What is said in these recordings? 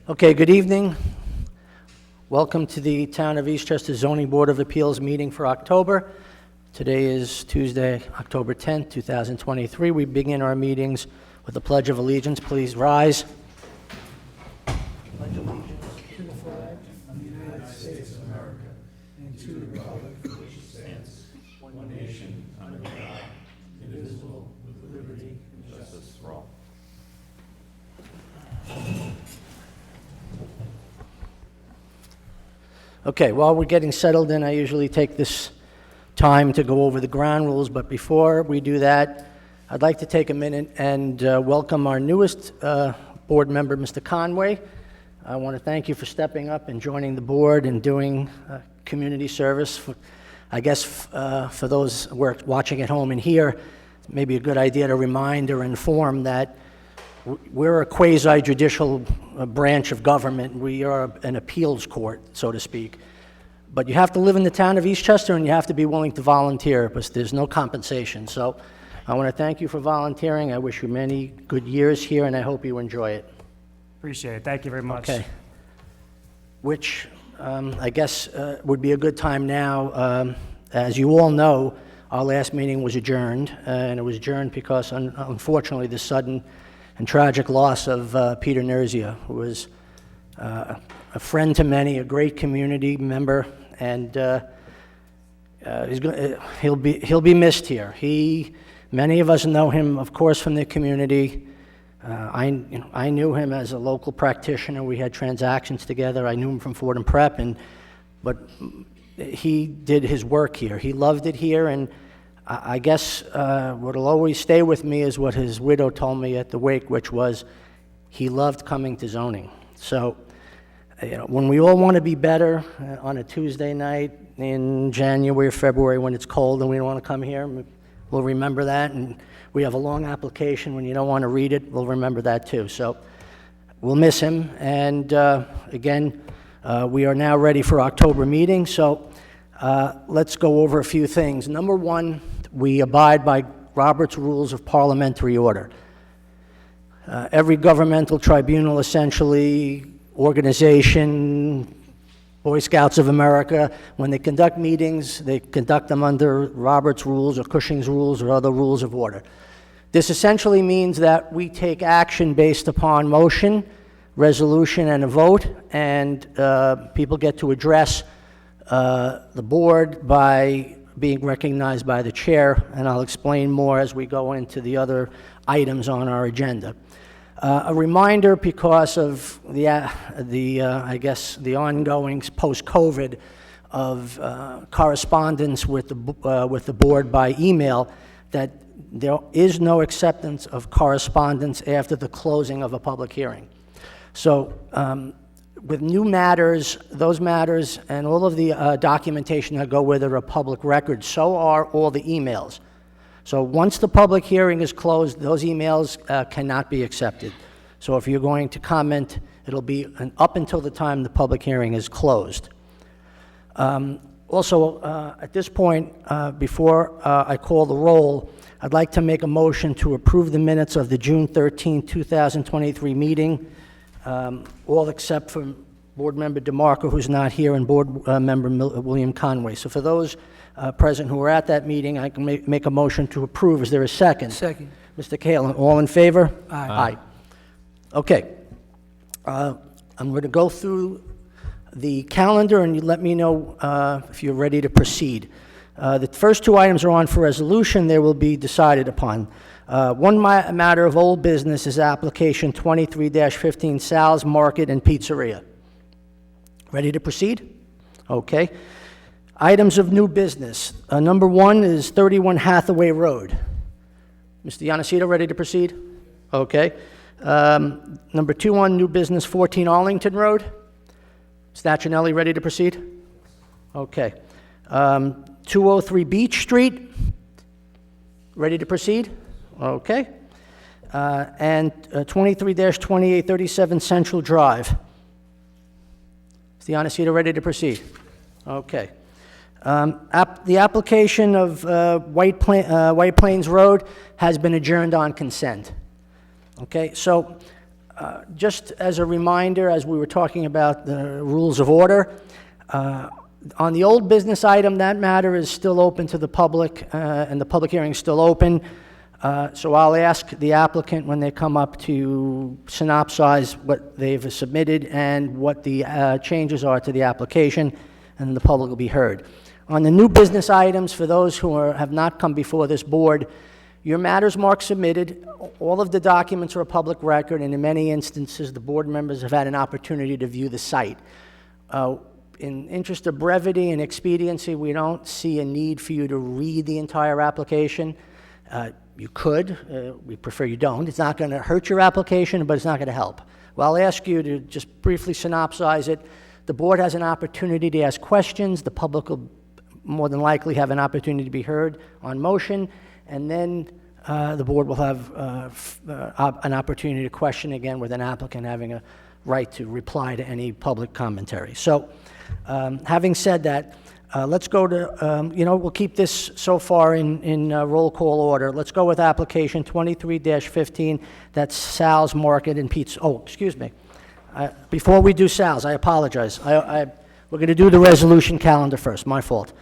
Okay, good evening. Welcome to the Town of Eastchester Zoning Board of Appeals meeting for October. Today is Tuesday, October 10th, 2023. We begin our meetings with the Pledge of Allegiance. Please rise. Pledge allegiance to the flag of the United States of America and to the republic for which it stands, one nation, under God, indivisible, with liberty and justice for all. Okay, while we're getting settled in, I usually take this time to go over the ground rules, but before we do that, I'd like to take a minute and welcome our newest board member, Mr. Conway. I want to thank you for stepping up and joining the board and doing community service. I guess for those who are watching at home and here, maybe a good idea to remind or inform that we're a quasi-judicial branch of government. We are an appeals court, so to speak. But you have to live in the town of Eastchester and you have to be willing to volunteer because there's no compensation. So I want to thank you for volunteering. I wish you many good years here and I hope you enjoy it. Appreciate it. Thank you very much. Okay. Which I guess would be a good time now. As you all know, our last meeting was adjourned, and it was adjourned because unfortunately the sudden and tragic loss of Peter Nerzia, who was a friend to many, a great community member, and he'll be missed here. Many of us know him, of course, from the community. I knew him as a local practitioner. We had transactions together. I knew him from Ford and Prep, but he did his work here. He loved it here, and I guess what'll always stay with me is what his widow told me at the wake, which was he loved coming to zoning. So, when we all want to be better on a Tuesday night in January or February when it's cold and we don't want to come here, we'll remember that. And we have a long application when you don't want to read it, we'll remember that too. So we'll miss him. And again, we are now ready for October meeting. So let's go over a few things. Number one, we abide by Robert's Rules of Parliamentary Order. Every governmental tribunal, essentially, organization, Boy Scouts of America, when they conduct meetings, they conduct them under Robert's Rules or Cushing's Rules or other rules of order. This essentially means that we take action based upon motion, resolution, and a vote, and people get to address the board by being recognized by the chair, and I'll explain more as we go into the other items on our agenda. A reminder, because of I guess the ongoing post-COVID of correspondence with the board by email, that there is no acceptance of correspondence after the closing of a public hearing. So with new matters, those matters and all of the documentation that go with it are public records. So are all the emails. So once the public hearing is closed, those emails cannot be accepted. So if you're going to comment, it'll be up until the time the public hearing is closed. Also, at this point, before I call the roll, I'd like to make a motion to approve the minutes of the June 13, 2023 meeting, all except for Board Member DeMarco, who's not here, and Board Member William Conway. So for those present who were at that meeting, I can make a motion to approve. Is there a second? Second. Mr. Kalen, all in favor? Aye. Aye. Okay. I'm going to go through the calendar, and you let me know if you're ready to proceed. The first two items are on for resolution. They will be decided upon. One matter of old business is application 23-15 Sal's Market and Pizzeria. Ready to proceed? Okay. Items of new business. Number one is 31 Hathaway Road. Mr. Yanacito, ready to proceed? Okay. Number two on new business, 14 Arlington Road. Stachinelli, ready to proceed? Okay. 203 Beach Street. Ready to proceed? Okay. And 23-2837 Central Drive. Is the Yanacito ready to proceed? Okay. The application of White Plains Road has been adjourned on consent. Okay, so Just as a reminder, as we were talking about the rules of order, on the old business item, that matter is still open to the public, and the public hearing is still open. So I'll ask the applicant when they come up to synopsize what they've submitted and what the changes are to the application, and the public will be heard. On the new business items, for those who have not come before this board, your matters marked submitted. All of the documents are a public record, and in many instances, the board members have had an opportunity to view the site. In interest of brevity and expediency, we don't see a need for you to read the entire application. You could, we prefer you don't. It's not going to hurt your application, but it's not going to help. Well, I'll ask you to just briefly synopsize it. The board has an opportunity to ask questions. The public will more than likely have an opportunity to be heard on motion, and then the board will have an opportunity to question again with an applicant having a right to reply to any public commentary. So, having said that, let's go to, we'll keep this so far in roll call order. Let's go with application 23-15, that's Sal's Market and Pizza. Oh, excuse me. Before we do Sal's, I apologize. We're going to do the resolution calendar first, my fault.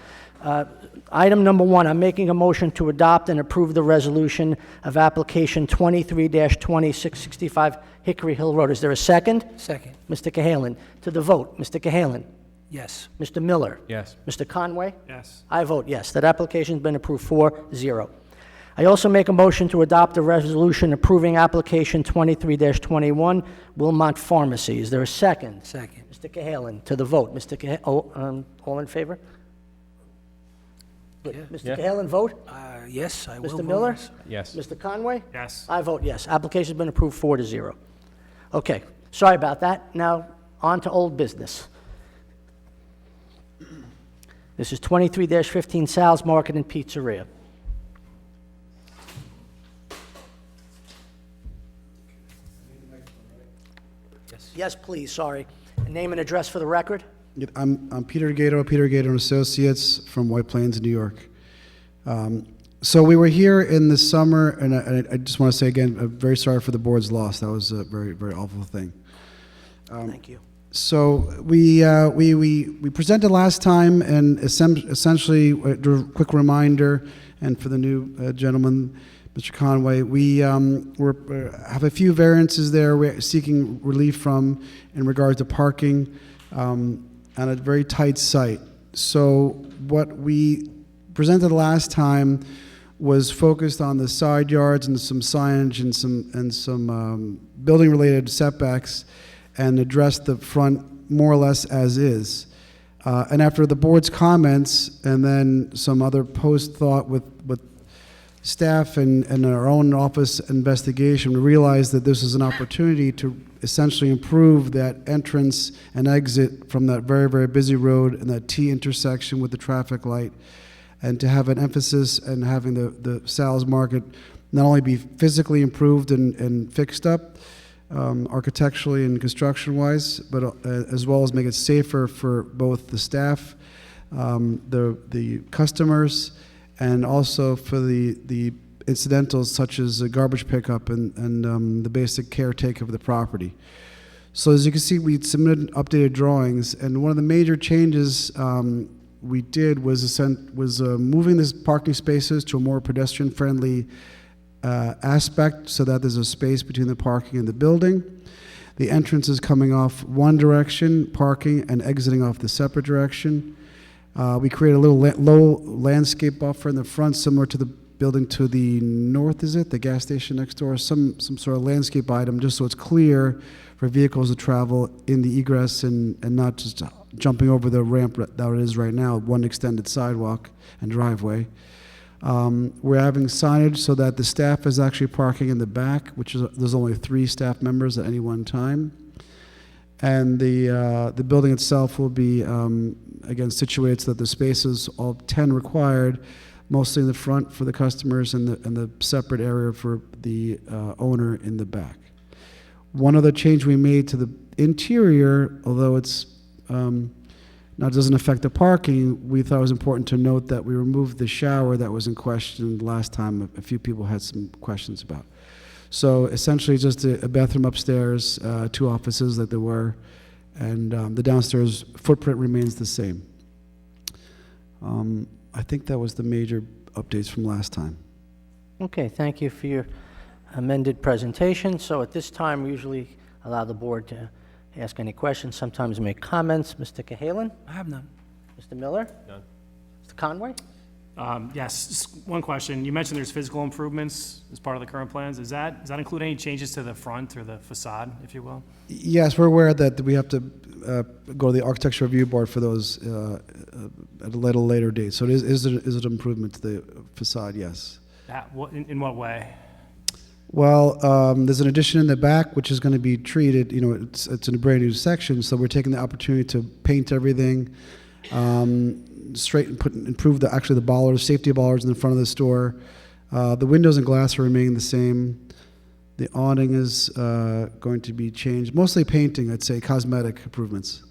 Item number 1, I'm making a motion to adopt and approve the resolution of application 23-2665 Hickory Hill Road. Is there a second? Second. Mr. Cahalan. To the vote, Mr. Cahalan. Yes. Mr. Miller. Yes. Mr. Conway. Yes. I vote yes. That application's been approved 4-0. I also make a motion to adopt a resolution approving application 23-21 Wilmot Pharmacy. Is there a second? Second. Mr. Cahalan. To the vote, Mr. Cahalan. All in favor? Good. Yeah. Mr. Yeah. Cahalan, vote. Yes, I will. Mr. vote Miller? yes. Yes. Mr. Conway? Yes. I vote yes. Application's been approved 4-0. Okay, sorry about that. Now, on to old business. This is 23-15 Sal's Market and Pizzeria. Yes. Yes, please, sorry. Name and address for the record? I'm Peter Gato, Peter Gato and Associates from White Plains, New York. So we were here in the summer, and I just want to say again, I'm very sorry for the board's loss. That was a very, very awful thing. Thank you. So we presented last time, and essentially, a quick reminder, and for the new gentleman, Mr. Conway, we have a few variances there we're seeking relief from in regard to parking on a very tight site. So what we presented last time was focused on the side yards and some signage and some building-related setbacks, and addressed the front more or less as is. And after the board's comments and then some other post-thought with staff and our own office investigation, we realized that this is an opportunity to essentially improve that entrance and exit from that very, very busy road and that T intersection with the traffic light, and to have an emphasis in having the Sal's Market not only be physically improved and fixed up, architecturally and construction-wise, but as well as make it safer for both the staff, the customers, and also for the incidentals such as garbage pickup and the basic caretaker of the property. So as you can see, we submitted updated drawings, and one of the major changes we did was moving these parking spaces to a more pedestrian-friendly aspect, so that there's a space between the parking and the building. The entrance is coming off one direction, parking, and exiting off the separate direction. We create a little low landscape buffer in the front, similar to the building to the north, is it? The gas station next door, some sort of landscape item, just so it's clear for vehicles to travel in the egress and not just jumping over the ramp that it is right now, one extended sidewalk and driveway. We're having signage so that the staff is actually parking in the back, there's only 3 staff members at any one time. And the building itself will be, again, situated so that the spaces, all 10 required, mostly in the front for the customers and the separate area for the owner in the back. One other change we made to the interior, although it's now, it doesn't affect the parking, we thought it was important to note that we removed the shower that was in question last time a few people had some questions about. So essentially just a bathroom upstairs, 2 offices that there were, and the downstairs footprint remains the same. I think that was the major updates from last time. Okay, thank you for your amended presentation. So at this time, we usually allow the board to ask any questions, sometimes make comments. Mr. Cahalan? I have none. Mr. Miller? None. Mr. Conway? Yes, just one question. You mentioned there's physical improvements as part of the current plans. Does that include any changes to the front or the facade, if you will? Yes, we're aware that we have to go to the architecture review board for those at a little later date. So is it an improvement to the facade? Yes. In what way? Well, there's an addition in the back which is going to be treated. You know, it's in a brand new section, so we're taking the opportunity to paint everything, improve the bollards, safety bollards in the front of the store. The windows and glass are remaining the same. The awning is going to be changed, mostly painting. I'd say cosmetic improvements.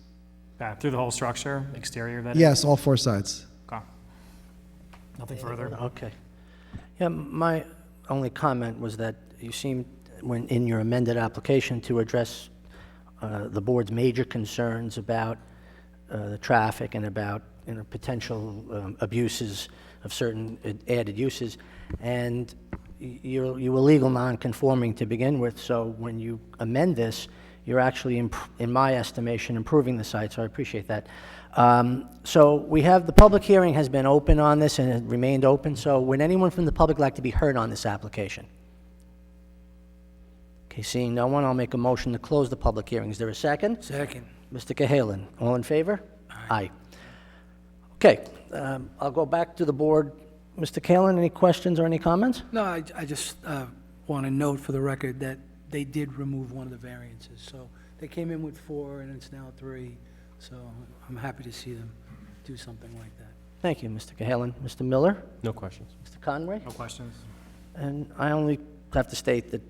Through the whole structure, exterior, that is? Yes, all 4 sides. Okay. Nothing further? Okay. Yeah, my only comment was that you seemed, when in your amended application, to address the board's major concerns about the traffic and about potential abuses of certain added uses, and you were legal non-conforming to begin with, so when you amend this, you're actually, in my estimation, improving the site, so I appreciate that. So the public hearing has been open on this and it remained open, so would anyone from the public like to be heard on this application? Okay, seeing no one, I'll make a motion to close the public hearing. Is there a second? Second. Mr. Cahalan, all in favor? Aye. Okay, I'll go back to the board. Mr. Cahalan, any questions or any comments? No, I just want to note for the record that they did remove one of the variances. So they came in with 4 and it's now 3. So I'm happy to see them do something like that. Thank you, Mr. Cahalan. Mr. Miller? No questions. Mr. Conway? No questions? And I only have to state that,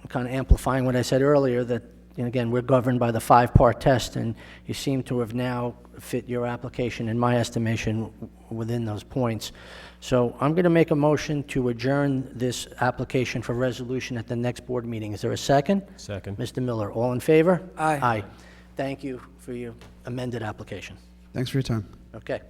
kind of amplifying what I said earlier, that, again, we're governed by the 5-part test, and you seem to have now fit your application, in my estimation, within those points. So I'm going to make a motion to adjourn this application for resolution at the next board meeting. Is there a second? Second. Mr. Miller, all in favor? Aye. Aye. Thank you for your amended application. Thanks for your time. Okay.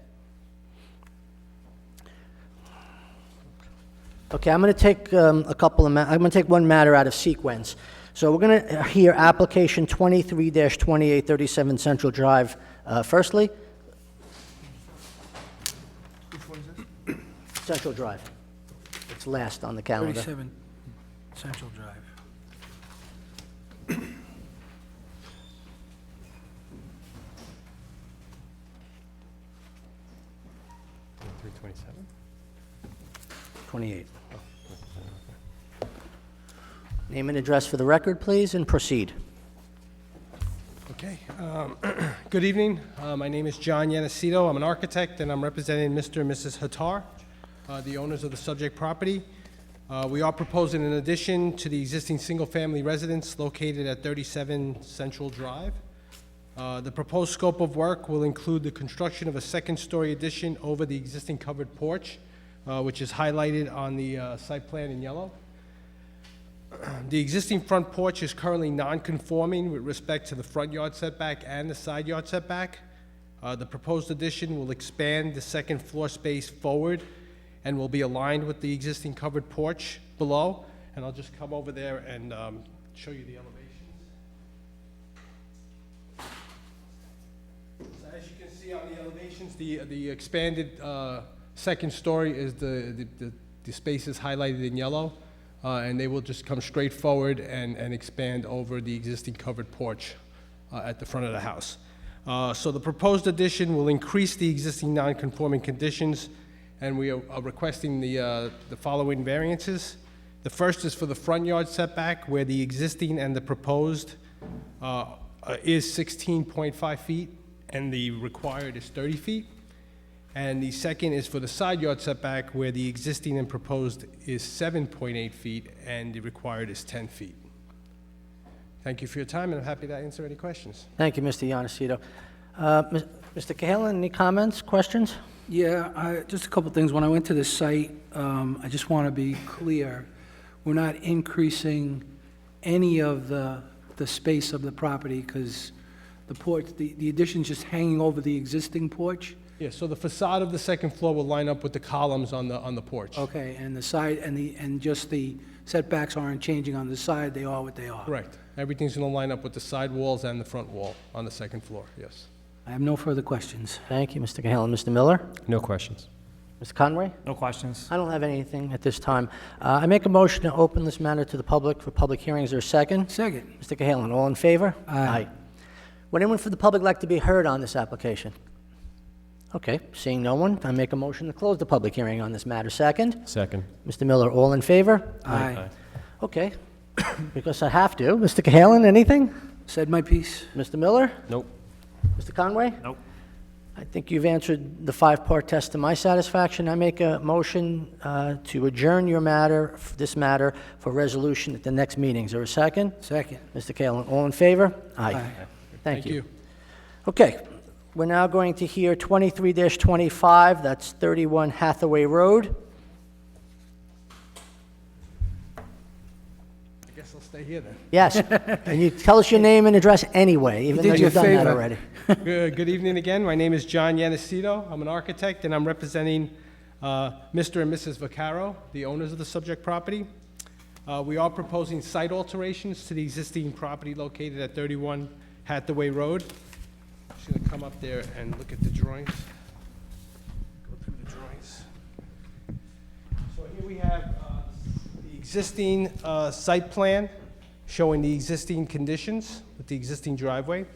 Okay, I'm going to take I'm going to take one matter out of sequence. So we're going to hear application 23-2837 Central Drive firstly. Which one is this? Central Drive. It's last on the calendar. 37 Central Drive. 327? 28. Name and address for the record, please, and proceed. Okay. Good evening. My name is John Yanacito. I'm an architect, and I'm representing Mr. and Mrs. Hattar, the owners of the subject property. We are proposing an addition to the existing single-family residence located at 37 Central Drive. The proposed scope of work will include the construction of a second-story addition over the existing covered porch, which is highlighted on the site plan in yellow. The existing front porch is currently non-conforming with respect to the front yard setback and the side yard setback. The proposed addition will expand the second floor space forward and will be aligned with the existing covered porch below. And I'll just come over there and show you the elevations. So as you can see on the elevations, the expanded second story is the space is highlighted in yellow. And they will just come straight forward and expand over the existing covered porch at the front of the house. So the proposed addition will increase the existing non-conforming conditions, and we are requesting the following variances. The first is for the front yard setback, where the existing and the proposed is 16.5 feet, and the required is 30 feet. And the second is for the side yard setback, where the existing and proposed is 7.8 feet and the required is 10 feet. Thank you for your time, and I'm happy to answer any questions. Thank you, Mr. Yanacito. Mr. Cahalan, any comments, questions? Yeah, just a couple things. When I went to the site, I just want to be clear, we're not increasing any of the space of the property, because the porch, the addition's just hanging over the existing porch? Yeah, so the facade of the second floor will line up with the columns on the porch. Okay, and the side, and just the setbacks aren't changing on the side, they are what they are? Correct. Everything's going to line up with the side walls and the front wall on the second floor, yes. I have no further questions. Thank you, Mr. Cahalan. Mr. Miller? No questions. Mr. Conway? No questions. I don't have anything at this time. I make a motion to open this matter to the public for public hearings. Is there a second? Second. Mr. Cahalan, all in favor? Aye. Would anyone from the public like to be heard on this application? Okay, seeing no one, I make a motion to close the public hearing on this matter. Second? Second. Mr. Miller, all in favor? Aye. Okay, because I have to. Mr. Cahalan, anything? Said my piece. Mr. Miller? Nope. Mr. Conway? Nope. I think you've answered the five-part test to my satisfaction. I make a motion to adjourn this matter for resolution at the next meeting. Is there a second? Second. Mr. Cahalan, all in favor? Aye. Thank you. Okay, we're now going to hear 23-25, that's 31 Hathaway Road. I guess I'll stay here then. Yes, and you tell us your name and address anyway, even did though you you've a done that favor. already. Good evening again. My name is John Yanacito. I'm an architect, and I'm representing Mr. and Mrs. Vaccaro, the owners of the subject property. We are proposing site alterations to the existing property located at 31 Hathaway Road. Just going to come up there and look at the drawings. Go through the drawings. So here we have the existing site plan showing the existing conditions with the existing driveway,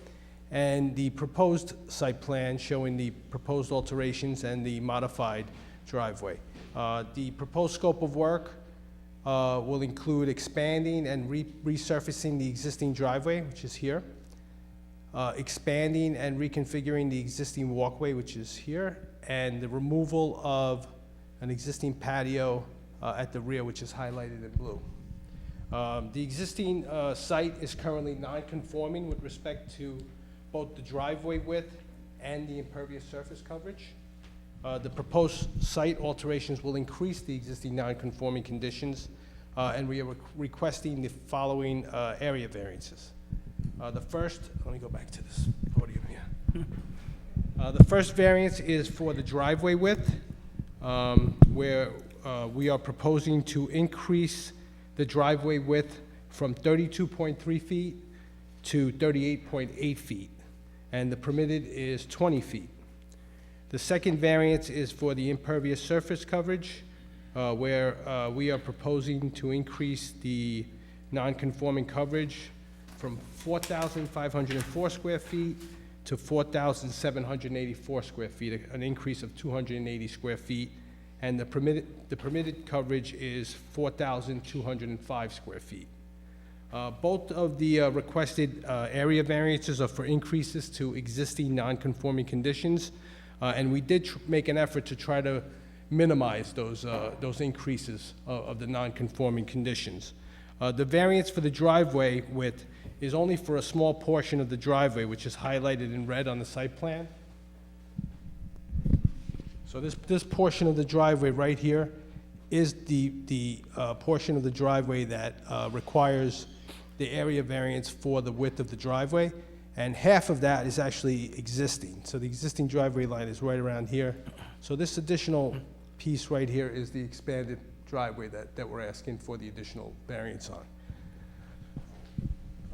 and the proposed site plan showing the proposed alterations and the modified driveway. The proposed scope of work will include expanding and resurfacing the existing driveway, which is here, expanding and reconfiguring the existing walkway, which is here, and the removal of an existing patio at the rear, which is highlighted in blue. The existing site is currently non-conforming with respect to both the driveway width and the impervious surface coverage. The proposed site alterations will increase the existing non-conforming conditions, and we are requesting the following area variances. The first, let me go back to this podium here. The first variance is for the driveway width, where we are proposing to increase the driveway width from 32.3 feet to 38.8 feet, and the permitted is 20 feet. The second variance is for the impervious surface coverage, where we are proposing to increase the non-conforming coverage from 4,504 square feet to 4,784 square feet, an increase of 280 square feet, and the permitted coverage is 4,205 square feet. Both of the requested area variances are for increases to existing non-conforming conditions, and we did make an effort to try to minimize those increases of the non-conforming conditions. The variance for the driveway width is only for a small portion of the driveway, which is highlighted in red on the site plan. So this portion of the driveway right here is the portion of the driveway that requires the area variance for the width of the driveway, and half of that is actually existing. So the existing driveway line is right around here. So this additional piece right here is the expanded driveway that we're asking for the additional variance on.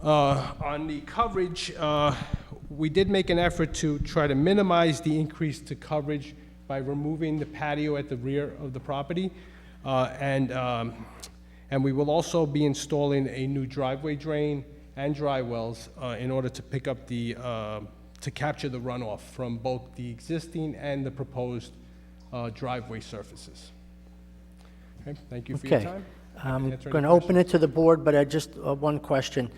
On the coverage, we did make an effort to try to minimize the increase to coverage by removing the patio at the rear of the property. And we will also be installing a new driveway drain and dry wells in order to pick up to capture the runoff from both the existing and the proposed driveway surfaces. Okay, thank you for your Okay. time. I'm Answer any going to open it to the board, but I just, one question.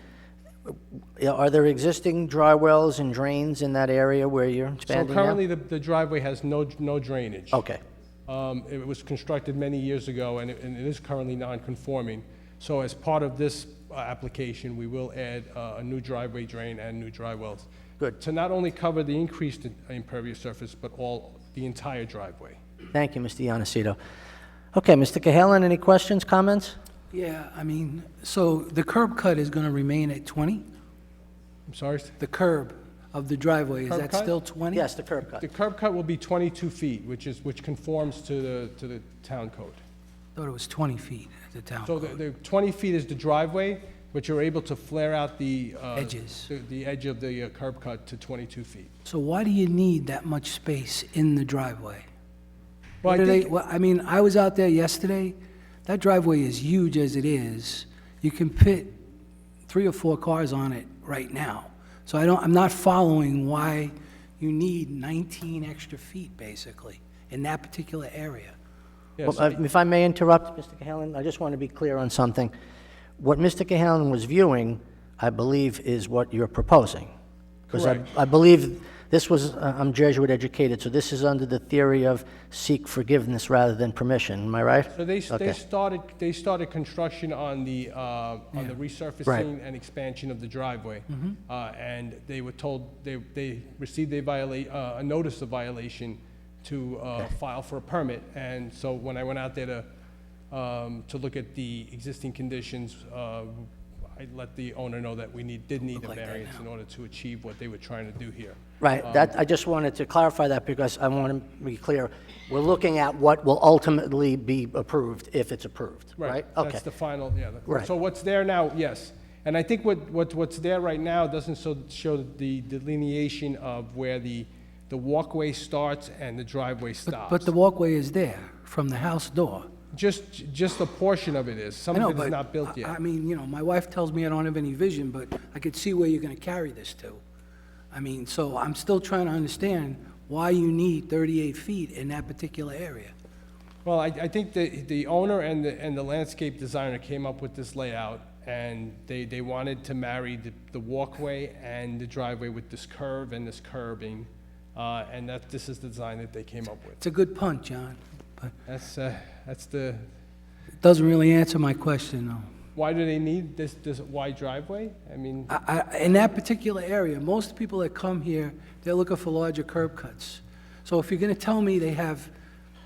Are there existing dry wells and drains in that area where you're So expanding now? currently, the driveway has no drainage. Okay, It was constructed many years ago, and it is currently non-conforming. So as part of this application, we will add a new driveway drain and new dry wells. Good. To not only cover the increased impervious surface, but the entire driveway. thank you, Mr. Yanacito. Okay, Mr. Cahalan, any questions, comments? Yeah, I mean, so the curb cut is going to remain at 20? I'm sorry? The curb of the driveway, is Curb that cut? still 20? Yes, the curb cut. The curb cut will be 22 feet, which conforms to the town code. Thought it was 20 feet at the town So code. the 20 feet is the driveway, but you're able to flare out the. Edges. The edge of the curb cut to 22 feet. So why do you need that much space in the driveway? Well, What I do they, think, I mean, I was out there yesterday, that driveway is huge as it is. You can fit 3 or 4 cars on it right now. So I'm not following why you need 19 extra feet, basically, in that particular area. yes, Well, if I may interrupt, Mr. Cahalan, I just want to be clear on something. What Mr. Cahalan was viewing, I believe, is what you're proposing. Because Correct. I believe this was, I'm Jesuit educated, so this is under the theory of seek forgiveness rather than permission, am I right? So they Okay. started construction on the resurfacing Right. and expansion of the driveway. And they were told, they received a notice of violation to file for a permit. And so when I went out there to look at the existing conditions, I let the owner know that we did need a like that variance now. in order to achieve what they were trying to do here. Right, I just wanted to clarify that because I want to be clear. We're looking at what will ultimately be approved if it's approved, right? Okay. That's the final, yeah. Right. So what's there now, yes. And I think what's there right now doesn't show the delineation of where the walkway starts and the driveway stops. But the walkway is there from the house door. Just a portion of it is. Some I know, of it is but not built I yet. mean, you know, my wife tells me I don't have any vision, but I could see where you're going to carry this to. I mean, so I'm still trying to understand why you need 38 feet in that particular area. Well, I think the owner and the landscape designer came up with this layout, and they wanted to marry the walkway and the driveway with this curve and this curbing, and this is the design that they came up with. It's a good punt, John, but That's the, it doesn't really answer my question, though. why do they need this wide driveway? I mean, In that particular area, most people that come here, they're looking for larger curb cuts. So if you're going to tell me they have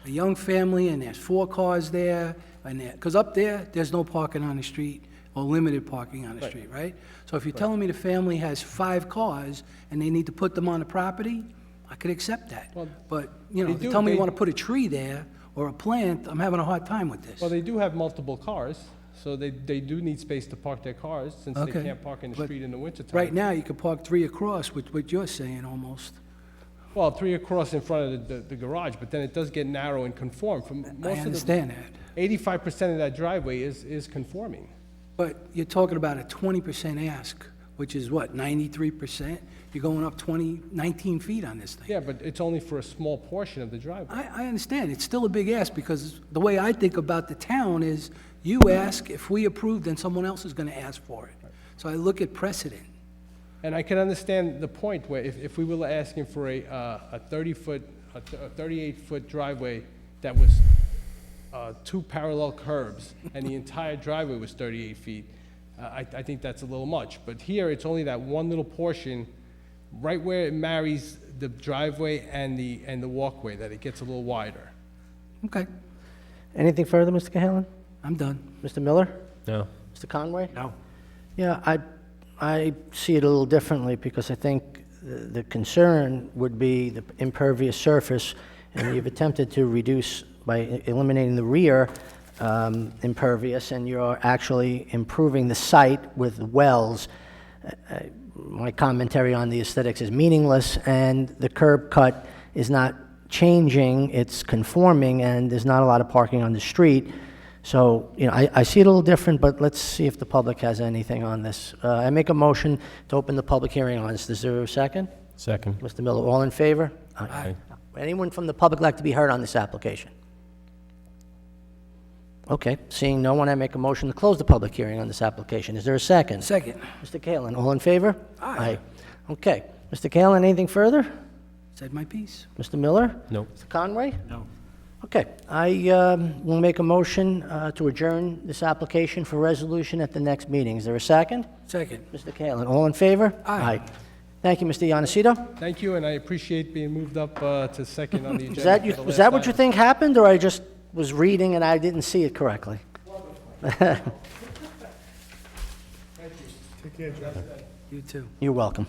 a young family and there's 4 cars there, because up there, there's no parking on the street or limited parking on the street, right? So if you're telling me the family has 5 cars and they need to put them on the property, I could accept that. Well, But, you know, they if you do- tell me you they- want to put a tree there or a plant, I'm having a hard time with this. well, they do have multiple cars, so they do need space to park their cars, since they Okay, can't park in the but street in the wintertime. Right now, you could park 3 across, with what you're saying, almost. Well, 3 across in front of the garage, but then it does get narrow and conform. From I most of the, understand that. 85% of that driveway is conforming. But you're talking about a 20% ask, which is what, 93%? You're going up 19 feet on this thing. Yeah, but it's only for a small portion of the driveway. I understand, it's still a big ask, because the way I think about the town is, you ask, if we approve, then someone else is gonna ask for it. So I look at precedent. And I can understand the point where if we were asking for a 38-foot driveway that was 2 parallel curbs, and the entire driveway was 38 feet, I think that's a little much. But here, it's only that one little portion, right where it marries the driveway and the walkway, that it gets a little wider. Okay, Anything further, Mr. Cahalan? I'm done. Mr. Miller? No. Mr. Conway? No. Yeah, I see it a little differently because I think the concern would be the impervious surface, and you've attempted to reduce by eliminating the rear impervious, and you're actually improving the site with wells. My commentary on the aesthetics is meaningless, and the curb cut is not changing, it's conforming, and there's not a lot of parking on the street. So, you know, I see it a little different, but let's see if the public has anything on this. I make a motion to open the public hearing on this. Is there a second? Second. Mr. Miller, all in favor? Aye. Anyone from the public like to be heard on this application? Okay, seeing no one, I make a motion to close the public hearing on this application. Is there a second? Second. Mr. Kalin, all in favor? Aye. Okay. Mr. Kalin, anything further? Said my piece. Mr. Miller? No. Mr. Conway? No. Okay, I will make a motion to adjourn this application for resolution at the next meeting. Is there a second? Second. Mr. Kalin, all in favor? Aye. Thank you, Mr. Yanacito. Thank you, and I appreciate being moved up to second on the agenda. Is that, for the was last that what you item. think happened, or I just was reading and I didn't see it correctly? You too. You're welcome.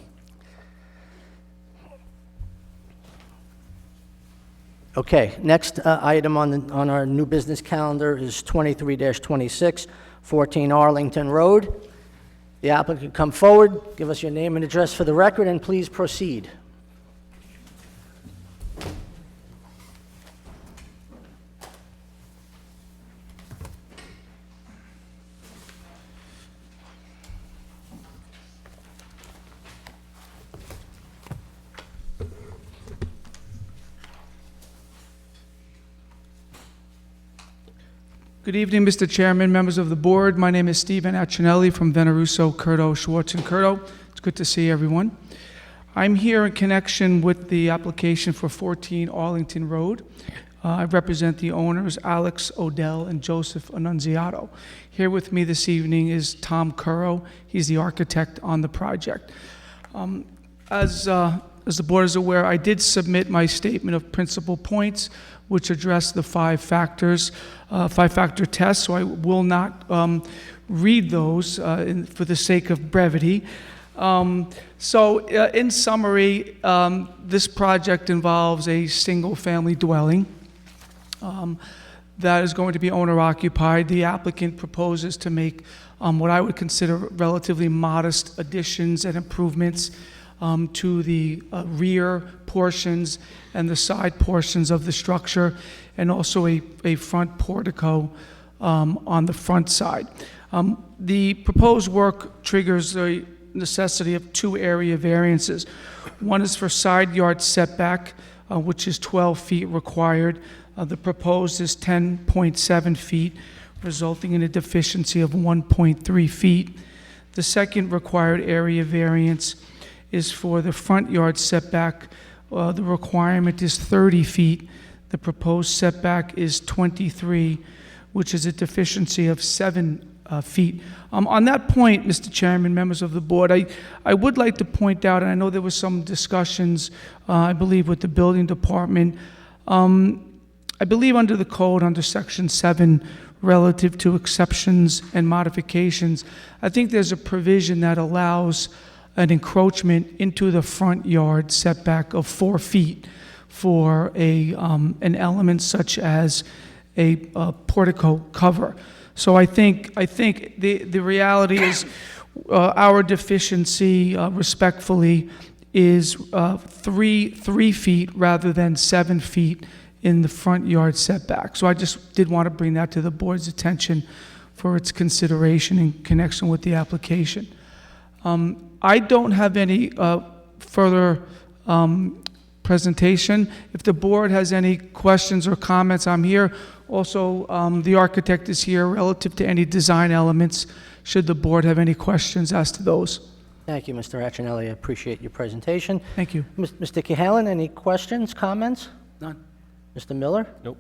Okay, next item on our new business calendar is 23-26, 14 Arlington Road. The applicant come forward, give us your name and address for the record, and please proceed. Good evening, Mr. Chairman, members of the board. My name is Stephen Accinelli from Veneruso, Curto, Schwartz & Curto. It's good to see everyone. I'm here in connection with the application for 14 Arlington Road. I represent the owners, Alex Odell and Joseph Annunziato. Here with me this evening is Tom Curro. He's the architect on the project. As the board is aware, I did submit my statement of principal points, which address the five-factor test, so I will not read those for the sake of brevity. In summary, this project involves a single-family dwelling that is going to be owner-occupied. The applicant proposes to make what I would consider relatively modest additions and improvements to the rear portions and the side portions of the structure, and also a front portico on the front side. The proposed work triggers the necessity of two area variances. One is for side yard setback, which is 12 feet required. The proposed is 10.7 feet, resulting in a deficiency of 1.3 feet. The second required area variance is for the front yard setback. The requirement is 30 feet. The proposed setback is 23, which is a deficiency of 7 feet. On that point, Mr. Chairman, members of the board, I would like to point out, and I know there was some discussions, I believe, with the building department. I believe under the code, under Section 7, relative to exceptions and modifications, I think there's a provision that allows an encroachment into the front yard setback of 4 feet for an element such as a portico cover. So I think the reality is our deficiency, respectfully, is 3 feet rather than 7 feet in the front yard setback. So I just did want to bring that to the board's attention for its consideration in connection with the application. I don't have any further presentation. If the board has any questions or comments, I'm here. Also, the architect is here relative to any design elements, should the board have any questions as to those. Thank you, Mr. Accinelli. I appreciate your presentation. Thank you. Mr. Cahalan, any questions, comments? None. Mr. Miller? Nope.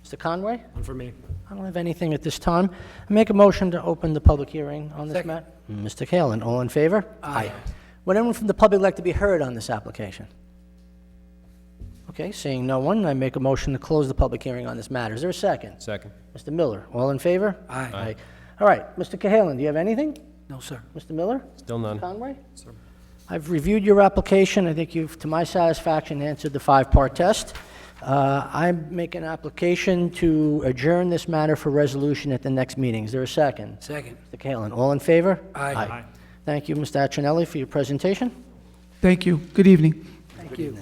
Mr. Conway? One for me. I don't have anything at this time. I make a motion to open the public hearing on this Second. matter. Mr. Cahalan, all in favor? Aye. Would anyone from the public like to be heard on this application? Okay, seeing no one, I make a motion to close the public hearing on this matter. Is there a second? Second. Mr. Miller, all in favor? Aye. All right, Mr. Cahalan, do you have anything? No, sir. Mr. Miller? Still none. Conway? I've reviewed your application. I think you've, to my satisfaction, answered the 5-part test. I make an application to adjourn this matter for resolution at the next meeting. Is there a second? Second. Mr. Cahalan, all in favor? Aye. Thank you, Mr. Accinelli, for your presentation. Thank you. Good evening. Thank you.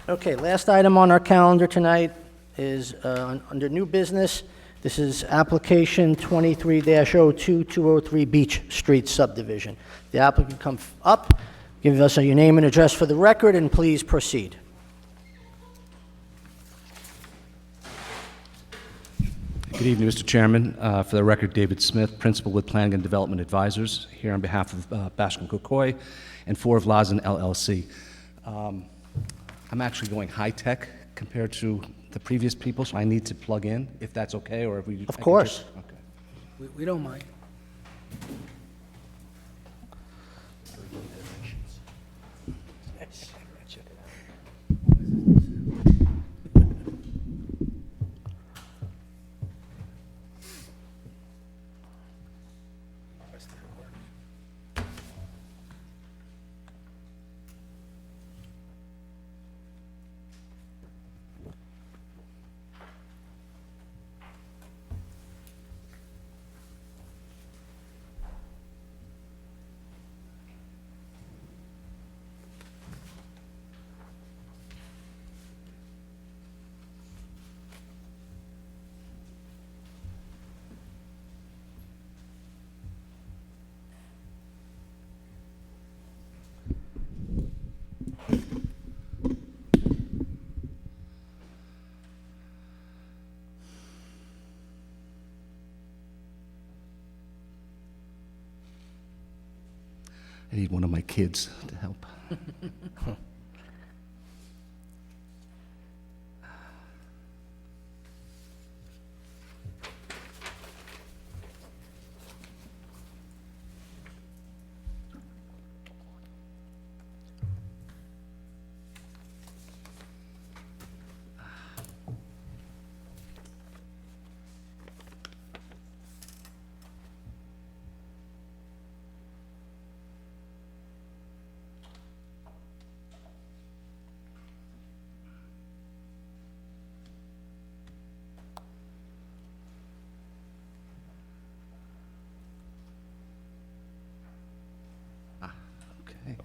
Okay, last item on our calendar tonight is under new business. This is application 23-02-203 Beach Street subdivision. The applicant come up, give us your name and address for the record, and please proceed. Good evening, Mr. Chairman. For the record, David Smith, Principal with Planning and Development Advisors, here on behalf of Baskin Cocoy and 4 of Lazen LLC. I'm actually going high-tech compared to the previous people, so I need to plug in, if that's okay, or if we... Of course. Okay. We don't mind. I need one of my kids to help. Okay.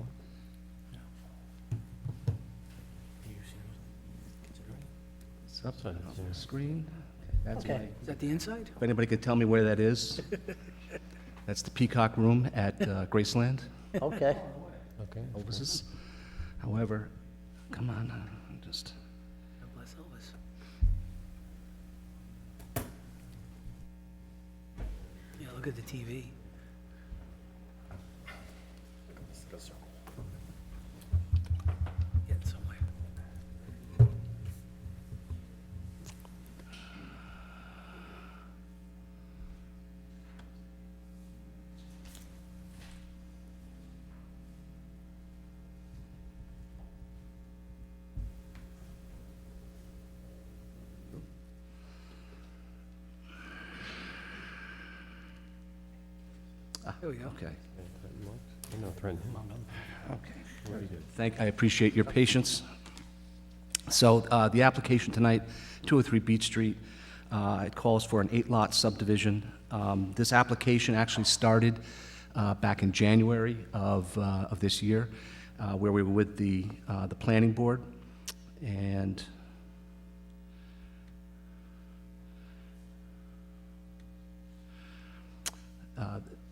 It's up on the screen. Okay, that's Okay. my, Is that the inside? if anybody could tell me where that is, that's the Peacock Room at Graceland. Okay. Elvis's. However, come on, just, God bless Elvis. Yeah, look at the TV. Get somewhere. There we go. okay. Okay. I appreciate your patience. So the application tonight, 203 Beach Street, it calls for an 8-lot subdivision. This application actually started back in January of this year, where we were with the planning board, and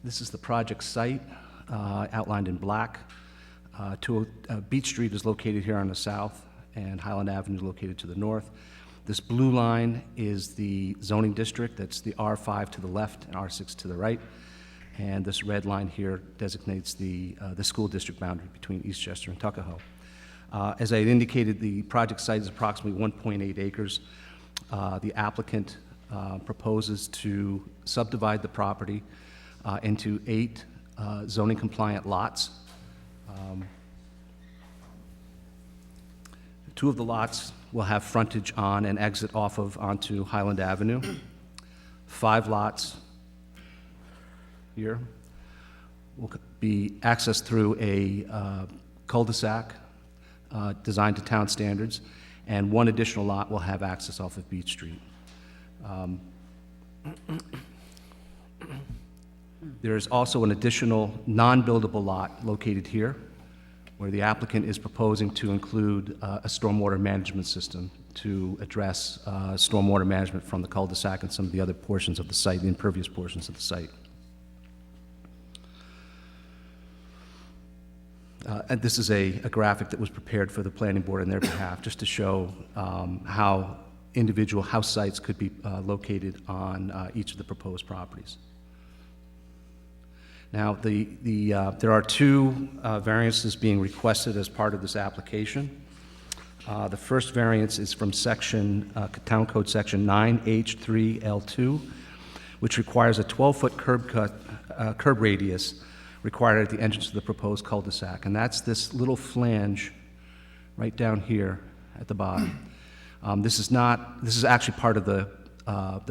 this is the project site outlined in black. Beach Street is located here on the south, and Highland Avenue is located to the north. This blue line is the zoning district. That's the R5 to the left and R6 to the right. And this red line here designates the school district boundary between Eastchester and Tuckahoe. As I had indicated, the project site is approximately 1.8 acres. The applicant proposes to subdivide the property into 8 zoning compliant lots. 2 of the lots will have frontage on and exit off of onto Highland Avenue. 5 lots here will be accessed through a cul-de-sac designed to town standards, and 1 additional lot will have access off of Beach Street. There is also an additional non-buildable lot located here, where the applicant is proposing to include a stormwater management system to address stormwater management from the cul-de-sac and some of the other portions of the site, the impervious portions of the site. And this is a graphic that was prepared for the planning board on their behalf, just to show how individual house sites could be located on each of the proposed properties. Now, there are 2 variances being requested as part of this application. The first variance is from Town Code Section 9H3L2, which requires a 12-foot curb radius required at the entrance to the proposed cul-de-sac, and that's this little flange right down here at the bottom. This is actually part of the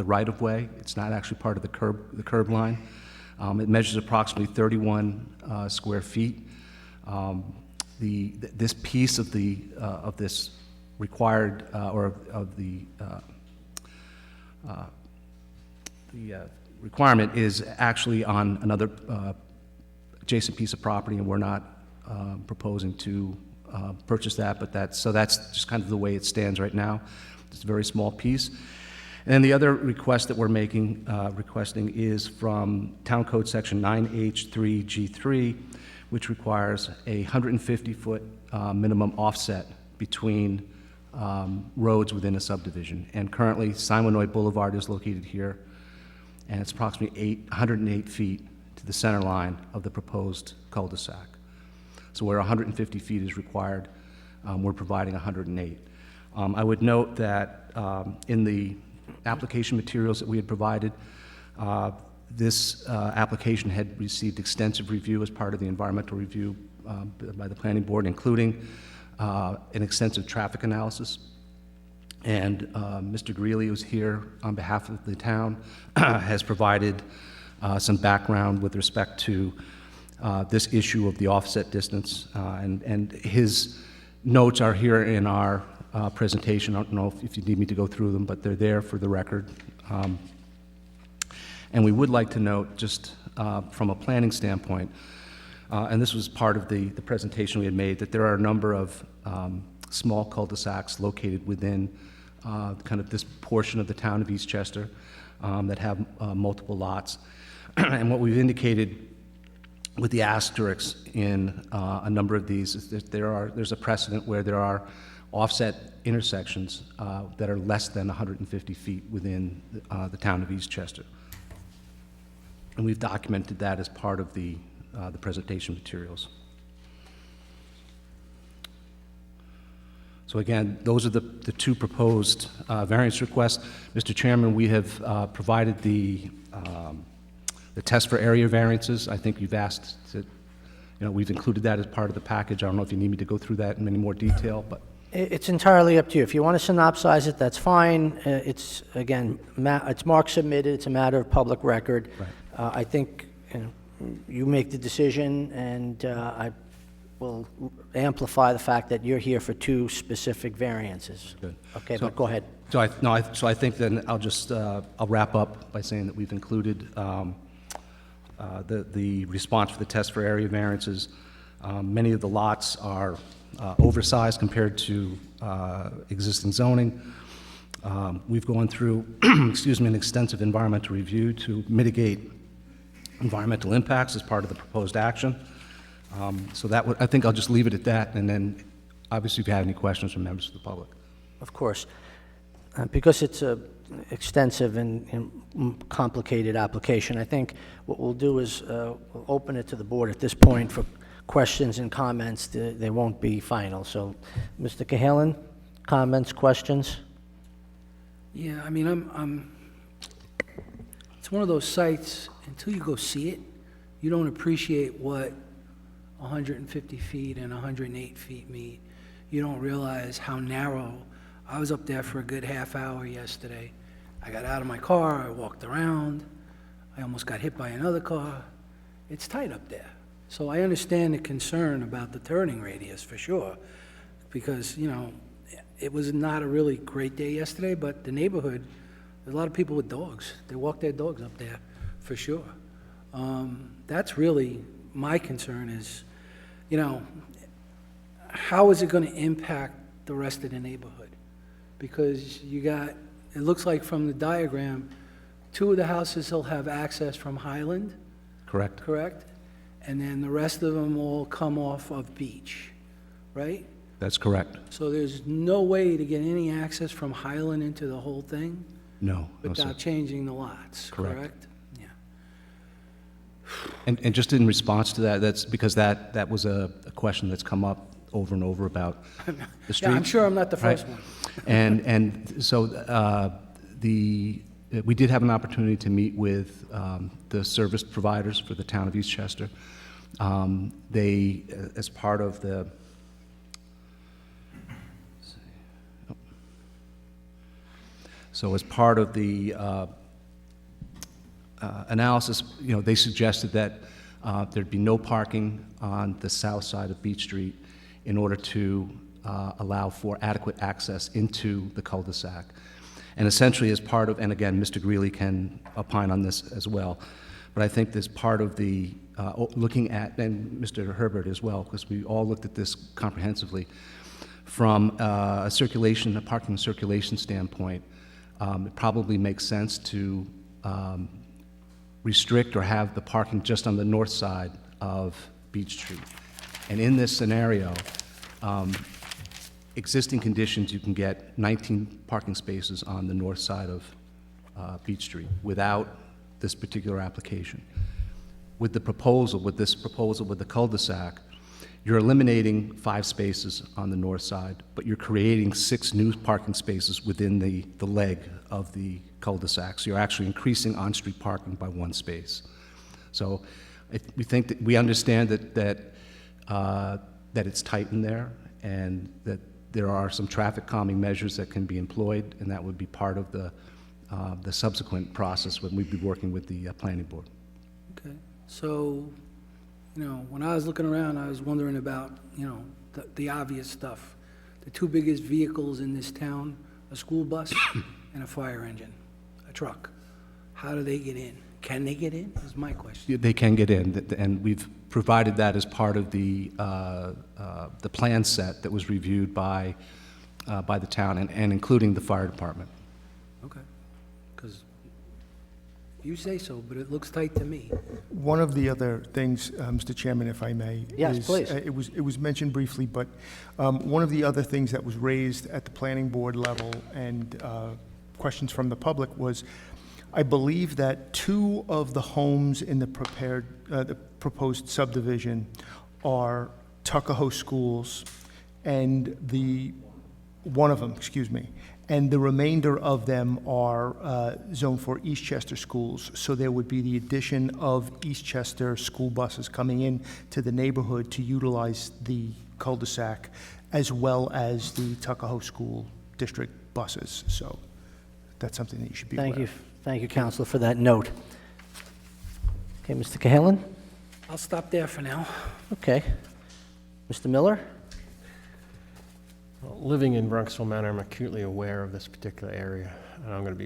right-of-way. It's not actually part of the curb line. It measures approximately 31 square feet. This piece of this required or of the requirement is actually on another adjacent piece of property, and we're not proposing to purchase that. But that's just kind of the way it stands right now. It's a very small piece. And then the other request that we're requesting is from Town Code Section 9H3G3, which requires a 150-foot minimum offset between roads within a subdivision. And currently, Simonoid Boulevard is located here, and it's approximately 108 feet to the center line of the proposed cul-de-sac. So where 150 feet is required, we're providing 108. I would note that in the application materials that we had provided, this application had received extensive review as part of the environmental review by the planning board, including an extensive traffic analysis. And Mr. Greeley, who's here on behalf of the town, has provided some background with respect to this issue of the offset distance. And his notes are here in our presentation. I don't know if you need me to go through them, but they're there for the record. And we would like to note, just from a planning standpoint, and this was part of the presentation we had made, that there are a number of small cul-de-sacs located within kind of this portion of the town of Eastchester that have multiple lots. And what we've indicated with the asterisks in a number of these is that there's a precedent where there are offset intersections that are less than 150 feet within the town of Eastchester. And we've documented that as part of the presentation materials. So again, those are the two proposed variance requests. Mr. Chairman, we have provided the test for area variances. I think you've asked to, we've included that as part of the package. I don't know if you need me to go through that in any more detail, but. It's entirely up to you. If you want to synopsize it, that's fine. It's, again, it's marked submitted. It's a matter of public record. Right. I think you make the decision, and I will amplify the fact that you're here for two specific variances. Good. Okay, So- but go ahead. So I think then I'll just, I'll wrap up by saying that we've included the response for the test for area variances. Many of the lots are oversized compared to existing zoning. We've gone through, excuse me, an extensive environmental review to mitigate environmental impacts as part of the proposed action. So that would, I think I'll just leave it at that, and then obviously if you have any questions from members of the public. Of course. Because it's a extensive and complicated application, I think what we'll do is we'll open it to the board at this point for questions and comments. They won't be final. So, Mr. Cahalan, comments, questions? Yeah, I mean, it's one of those sites, until you go see it, you don't appreciate what 150 feet and 108 feet mean. You don't realize how narrow. I was up there for a good half hour yesterday. I got out of my car, I walked around, I almost got hit by another car. It's tight up there. So I understand the concern about the turning radius, for sure, because, it was not a really great day yesterday, but the neighborhood, there's a lot of people with dogs. They walk their dogs up there, for sure. That's really my concern is, how is it going to impact the rest of the neighborhood? Because it looks like from the diagram, two of the houses will have access from Highland, Correct? correct? And then the rest of them will come off of Beach, right? That's correct. So there's no way to get any access from Highland into the whole thing No, no, sir. without changing the lots, Correct. correct? Yeah. And just in response to that, that's because that was a question that's come up over and over about the street. Yeah, I'm sure I'm not the first Right. one. And so we did have an opportunity to meet with the service providers for the town of Eastchester. They, as part of the, so as part of the analysis, they suggested that there'd be no parking on the south side of Beach Street in order to allow for adequate access into the cul-de-sac. And essentially as part of, and again, Mr. Greeley can opine on this as well, but I think this part of the, looking at, and Mr. Herbert as well, because we all looked at this comprehensively, from a parking circulation standpoint, it probably makes sense to restrict or have the parking just on the north side of Beach Street. And in this scenario, existing conditions, you can get 19 parking spaces on the north side of Beach Street without this particular application. With this proposal with the cul-de-sac, You're eliminating 5 spaces on the north side, but you're creating 6 new parking spaces within the leg of the cul-de-sac. So you're actually increasing on-street parking by 1 space. So we think that we understand that it's tight in there, and that there are some traffic calming measures that can be employed, and that would be part of the subsequent process when we'd be working with the planning board. Okay, so, when I was looking around, I was wondering about, the obvious stuff. The 2 biggest vehicles in this town, a school bus and a fire engine, a truck. How do they get in? Can they get in, is my question. They can get in, and we've provided that as part of the plan set that was reviewed by the town, and including the fire department. Okay, because you say so, but it looks tight to me. One of the other things, Mr. Chairman, if I may. Yes, is, please. It was mentioned briefly, but one of the other things that was raised at the planning board level and questions from the public was, I believe that 2 of the homes in the proposed subdivision are Tuckahoe schools, and one of them, excuse me, and the remainder of them are zoned for Eastchester schools. So there would be the addition of Eastchester school buses coming in to the neighborhood to utilize the cul-de-sac, as well as the Tuckahoe School District buses. So that's something that you should be aware of. Thank you, Counselor, for that note. Okay, Mr. Cahalan? I'll stop there for now. Okay. Mr. Miller? Well, living in Bronxville Manor, I'm acutely aware of this particular area, and I'm going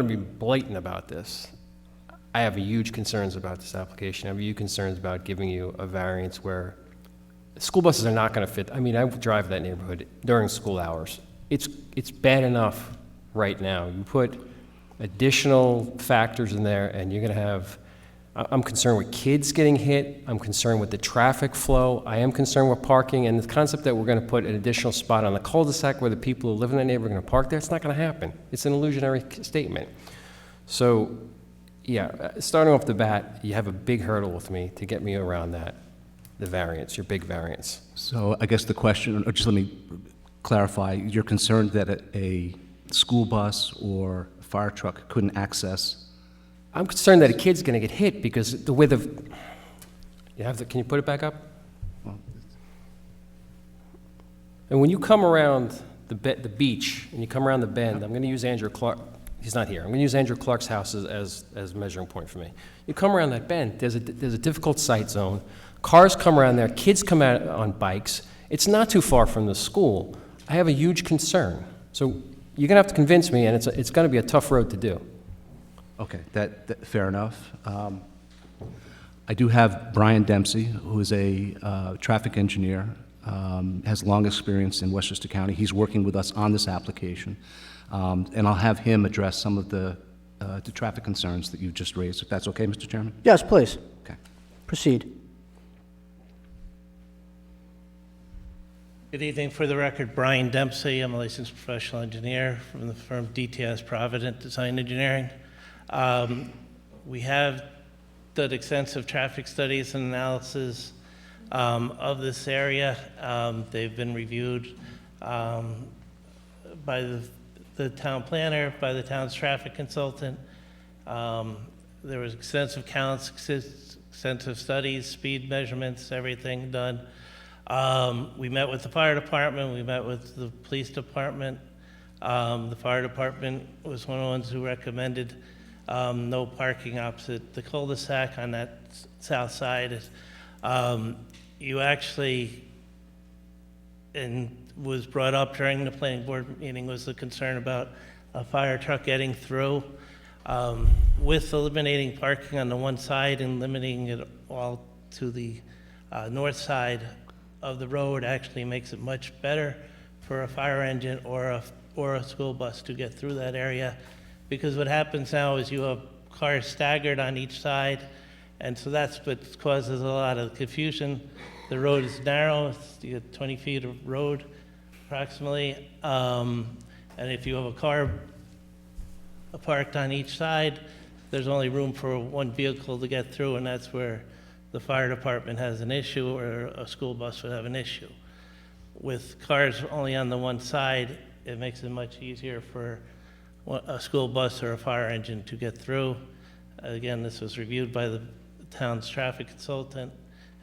to be blatant about this. I have huge concerns about this application. I have huge concerns about giving you a variance where school buses are not going to fit. I mean, I drive that neighborhood during school hours. It's bad enough right now. You put additional factors in there, and you're going to have, I'm concerned with kids getting hit. I'm concerned with the traffic flow. I am concerned with parking, and the concept that we're going to put an additional spot on the cul-de-sac where the people who live in that neighborhood are going to park there, it's not going to happen. It's an illusionary statement. So, yeah, starting off the bat, you have a big hurdle with me to get me around that, the variance, your big variance. So I guess the question, or just let me clarify, you're concerned that a school bus or a fire truck couldn't access? I'm concerned that a kid's going to get hit because the width of, can you put it back up? And when you come around the beach and you come around the bend, I'm going to use Andrew Clark. He's not here. I'm going to use Andrew Clark's house as a measuring point for me. You come around that bend, there's a difficult sight zone. Cars come around there. Kids come out on bikes. It's not too far from the school. I have a huge concern. So you're going to have to convince me, and it's going to be a tough road to do. Okay, that fair enough. I do have Brian Dempsey, who is a traffic engineer, has long experience in Westchester County. He's working with us on this application, and I'll have him address some of the traffic concerns that you just raised, if that's okay, Mr. Chairman? Yes, please. Okay. Proceed. Good evening. For the record, Brian Dempsey. I'm a licensed professional engineer from the firm DTS Provident Design Engineering. We have done extensive traffic studies and analysis of this area. They've been reviewed by the town planner, by the town's traffic consultant. There was extensive counts, extensive studies, speed measurements, everything done. We met with the fire department, we met with the police department. The fire department was one of the ones who recommended no parking opposite the cul-de-sac on that south side. You actually, and was brought up during the planning board meeting, was the concern about a fire truck getting through. With eliminating parking on the one side and limiting it all to the north side of the road actually makes it much better for a fire engine or a school bus to get through that area. Because what happens now is you have cars staggered on each side, and so that's what causes a lot of confusion. The road is narrow, you get 20 feet of road approximately, and if you have a car parked on each side, there's only room for one vehicle to get through, and that's where the fire department has an issue or a school bus would have an issue. With cars only on the one side, it makes it much easier for a school bus or a fire engine to get through. Again, this was reviewed by the town's traffic consultant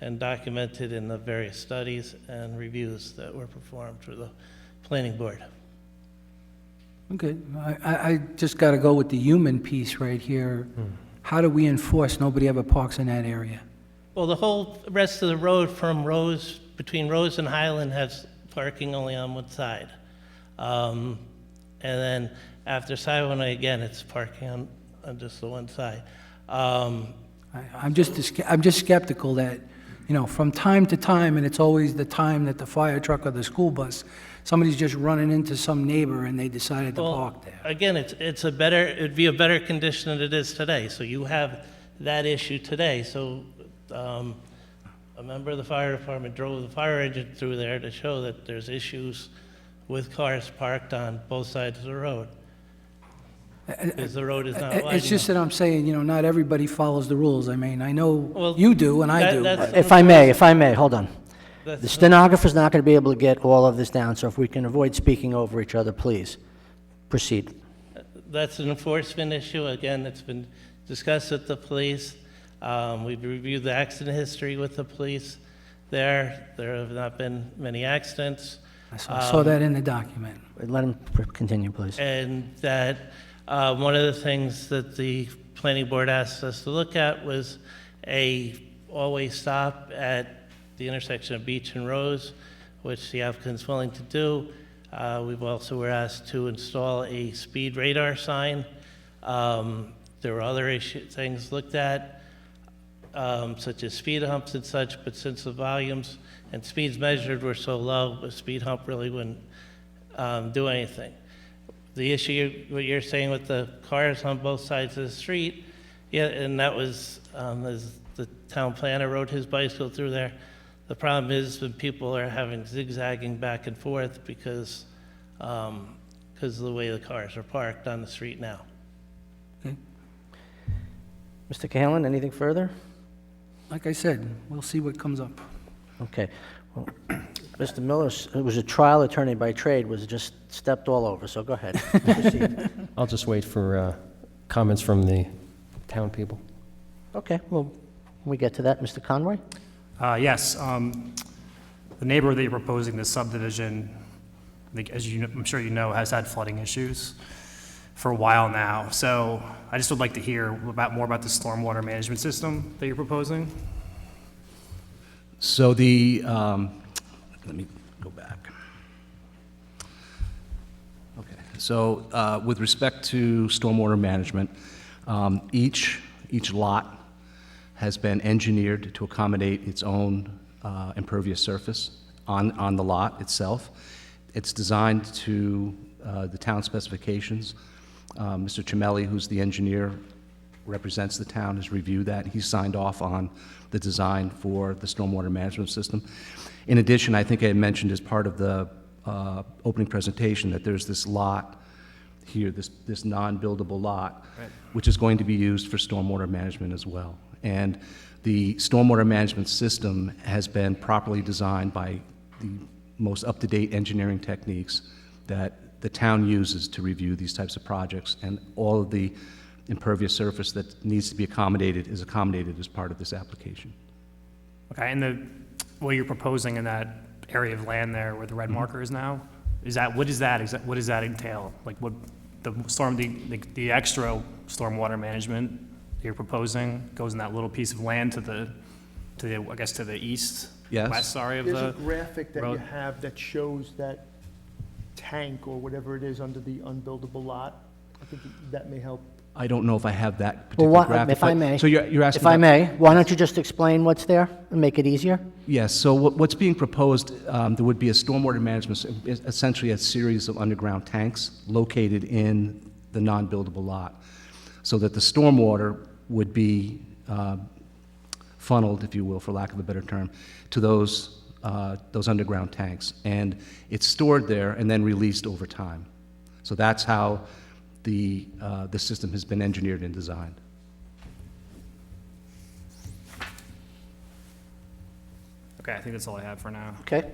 and documented in the various studies and reviews that were performed through the planning board. Okay, I just got to go with the human piece right here. How do we enforce nobody ever parks in that area? Well, the whole rest of the road from Rose, between Rose and Highland has parking only on one side. And then after Highway, again, it's parking on just the one side. I'm just skeptical that, you know, from time to time, and it's always the time that the fire truck or the school bus, somebody's just running into some neighbor and they decided to Well, park there. again, it'd be a better condition than it is today. So you have that issue today. So a member of the fire department drove the fire engine through there to show that there's issues with cars parked on both sides of the road. Because the road is not wide It's just enough. that I'm saying, you know, not everybody follows the rules. I mean, I know Well, you do and I that- do. that's- but- If I may, hold on. The That's- stenographer's not going to be able to get all of this down, so if we can avoid speaking over each other, please, proceed. That's an enforcement issue. Again, it's been discussed with the police. We've reviewed the accident history with the police there. There have not been many accidents. I saw that in the document. Let him continue, please. And that one of the things that the planning board asked us to look at was a always stop at the intersection of Beach and Rose, which the applicant's willing to do. We've also were asked to install a speed radar sign. There were other things looked at, such as speed humps and such, but since the volumes and speeds measured were so low, a speed hump really wouldn't do anything. The issue, what you're saying with the cars on both sides of the street, yeah, and that was, as the town planner rode his bicycle through there. The problem is when people are having zigzagging back and forth because of the way the cars are parked on the street now. Mr. Cahalan, anything further? Like I said, we'll see what comes up. Okay. Well, Mr. Miller, who was a trial attorney by trade, was just stepped all over, so go ahead. Proceed. I'll just wait for comments from the town people. Okay, well, when we get to that, Mr. Conway? Yes, the neighbor that you're proposing this subdivision, I think, as I'm sure you know, has had flooding issues for a while now. So I just would like to hear more about the stormwater management system that you're proposing. So let me go back. Okay, so with respect to stormwater management, each lot has been engineered to accommodate its own impervious surface on the lot itself. It's designed to the town specifications. Mr. Cimelli, who's the engineer, represents the town, has reviewed that. He signed off on the design for the stormwater management system. In addition, I think I had mentioned as part of the opening presentation that there's this lot here, this non-buildable lot, which is going to be used for stormwater management as well. And the stormwater management system has been properly designed by the most up-to-date engineering techniques that the town uses to review these types of projects, and all of the impervious surface that needs to be accommodated is accommodated as part of this application. Okay, and what you're proposing in that area of land there where the red marker is now, what does that entail? Like what the extra stormwater management you're proposing goes in that little piece of land to the I guess to the east? Yes. West, sorry, of There's the a graphic that you road. have that shows that tank or whatever it is under the unbuildable lot. I think that may help. I don't know if I have that Well, particular graphic. if I but- may. So you're asking If I about- may, why don't you just explain what's there and make it easier? Yes, so what's being proposed, there would be a stormwater management, essentially a series of underground tanks located in the non-buildable lot, so that the stormwater would be funneled, if you will, for lack of a better term, to those underground tanks. And it's stored there and then released over time. So that's how the system has been engineered and designed. Okay, I think that's all I have for now. Okay.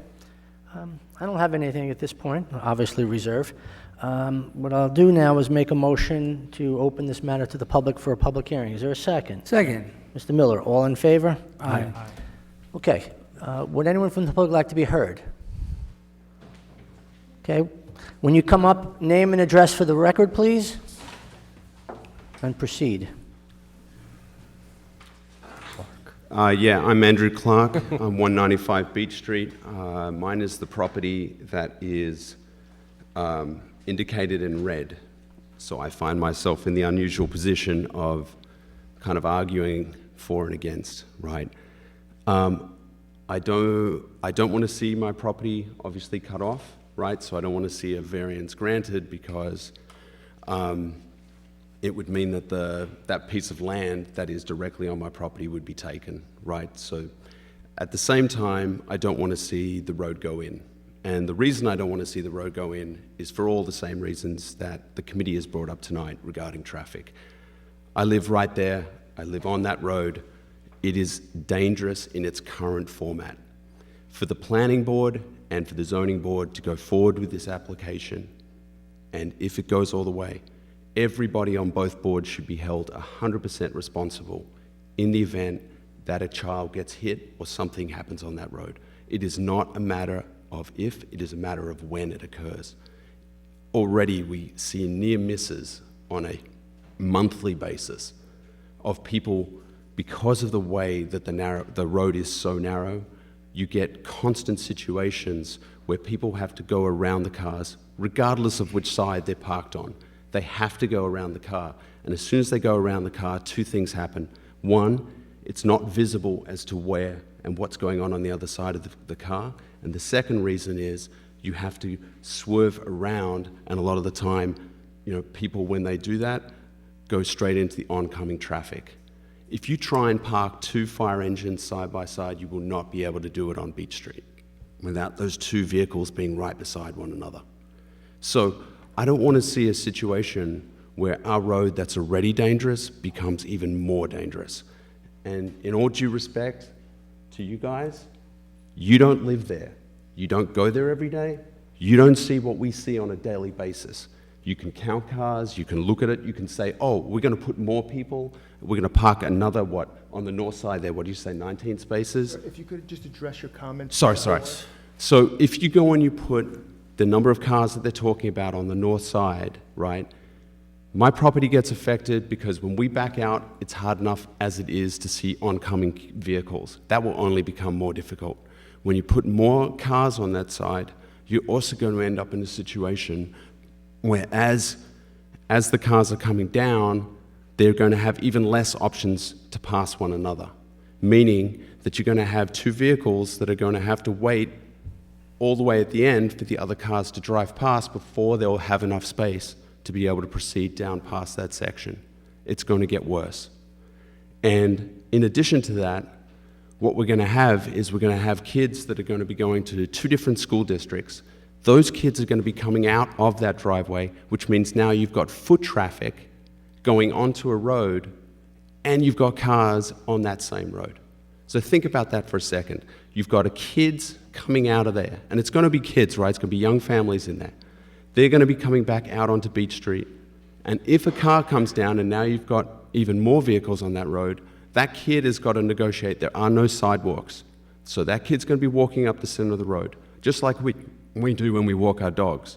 I don't have anything at this point, obviously reserve. What I'll do now is make a motion to open this matter to the public for a public hearing. Is there a second? Second. Mr. Miller, all in favor? Aye. Okay. Would anyone from the public like to be heard? Okay. When you come up, name and address for the record, please, and proceed. Yeah, I'm Andrew Clark. I'm 195 Beach Street. Mine is the property that is indicated in red. So I find myself in the unusual position of kind of arguing for and against, right? I don't want to see my property obviously cut off, right? So I don't want to see a variance granted because it would mean that that piece of land that is directly on my property would be taken, right? So at the same time, I don't want to see the road go in. And the reason I don't want to see the road go in is for all the same reasons that the committee has brought up tonight regarding traffic. I live right there. I live on that road. It is dangerous in its current format. For the planning board and for the zoning board to go forward with this application, and if it goes all the way, everybody on both boards should be held 100% responsible in the event that a child gets hit or something happens on that road. It is not a matter of if, it is a matter of when it occurs. Already we see near misses on a monthly basis of people, because of the way that the road is so narrow, you get constant situations where people have to go around the cars, regardless of which side they're parked on. They have to go around the car. And as soon as they go around the car, two things happen. One, it's not visible as to where and what's going on the other side of the car. And the second reason is you have to swerve around, and a lot of the time, people, when they do that, go straight into the oncoming traffic. If you try and park two fire engines side by side, you will not be able to do it on Beach Street without those two vehicles being right beside one another. So I don't want to see a situation where our road that's already dangerous becomes even more dangerous. And in all due respect to you guys, you don't live there. You don't go there every day. You don't see what we see on a daily basis. You can count cars, you can look at it, you can say, oh, we're going to put more people, we're going to park another, on the north side there, what do you say, 19 spaces? If you could just address your comments. Sorry. So if you go and you put the number of cars that they're talking about on the north side, right, my property gets affected because when we back out, it's hard enough as it is to see oncoming vehicles. That will only become more difficult. When you put more cars on that side, you're also going to end up in a situation where as the cars are coming down, they're going to have even less options to pass one another, meaning that you're going to have two vehicles that are going to have to wait all the way at the end for the other cars to drive past before they'll have enough space to be able to proceed down past that section. It's going to get worse. And in addition to that, what we're going to have is we're going to have kids that are going to be going to two different school districts. Those kids are going to be coming out of that driveway, which means now you've got foot traffic going onto a road, and you've got cars on that same road. So think about that for a second. You've got kids coming out of there, and it's going to be kids, right? It's going to be young families in there. They're going to be coming back out onto Beach Street, and if a car comes down and now you've got even more vehicles on that road, that kid has got to negotiate. There are no sidewalks. So that kid's going to be walking up the center of the road, just like we do when we walk our dogs.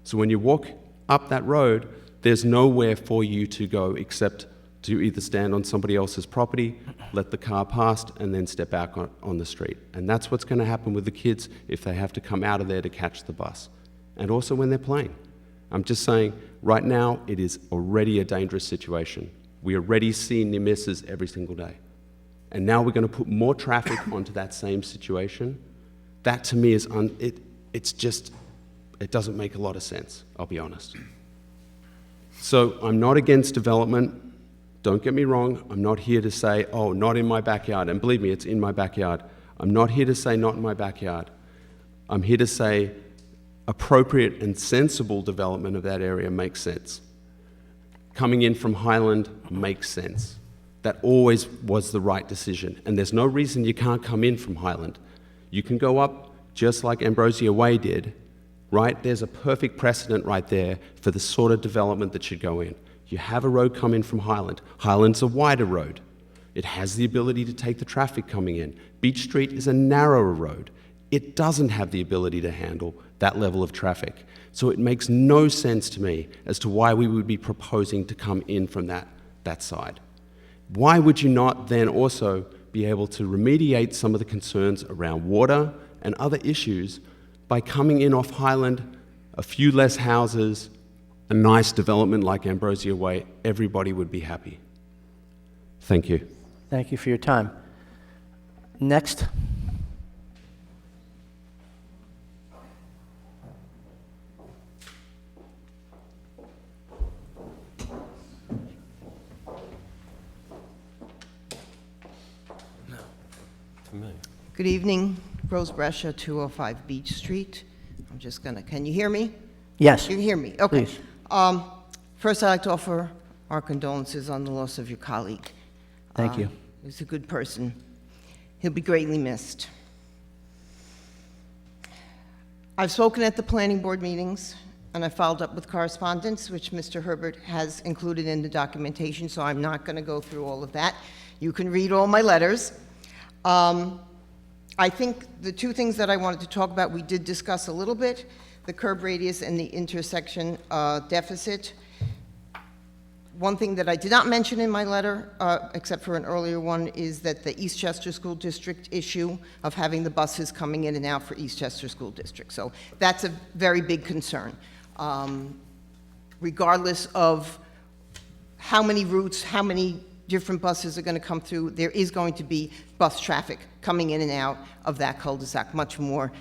So when you walk up that road, there's nowhere for you to go except to either stand on somebody else's property, let the car pass, and then step back on the street. And that's what's going to happen with the kids if they have to come out of there to catch the bus. And also when they're playing. I'm just saying, right now, it is already a dangerous situation. We already see near misses every single day. And now we're going to put more traffic onto that same situation. That to me is, it doesn't make a lot of sense, I'll be honest. So I'm not against development. Don't get me wrong. I'm not here to say, oh, not in my backyard. And believe me, it's in my backyard. I'm not here to say not in my backyard. I'm here to say appropriate and sensible development of that area makes sense. Coming in from Highland makes sense. That always was the right decision. And there's no reason you can't come in from Highland. You can go up just like Ambrosia Way did, right? There's a perfect precedent right there for the sort of development that should go in. You have a road come in from Highland. Highland's a wider road. It has the ability to take the traffic coming in. Beach Street is a narrower road. It doesn't have the ability to handle that level of traffic. So it makes no sense to me as to why we would be proposing to come in from that side. Why would you not then also be able to remediate some of the concerns around water and other issues by coming in off Highland, a few less houses, a nice development like Ambrosia Way? Everybody would be happy. Thank you. Thank you for your time. Next. Good evening, Rose Brescia, 205 Beach Street. I'm just gonna, can you hear me? Yes. You can hear me, okay. Please. First, I'd like to offer our condolences on the loss of your colleague. Thank you. He was a good person. He'll be greatly missed. I've spoken at the planning board meetings, and I followed up with correspondence, which Mr. Herbert has included in the documentation, so I'm not gonna go through all of that. You can read all my letters. I think the two things that I wanted to talk about, we did discuss a little bit, the curb radius and the intersection deficit. One thing that I did not mention in my letter, except for an earlier one, is that the Eastchester School District issue of having the buses coming in and out for Eastchester School District. So that's a very big concern. Regardless of how many routes, how many different buses are going to come through, there is going to be bus traffic coming in and out of that cul-de-sac, much more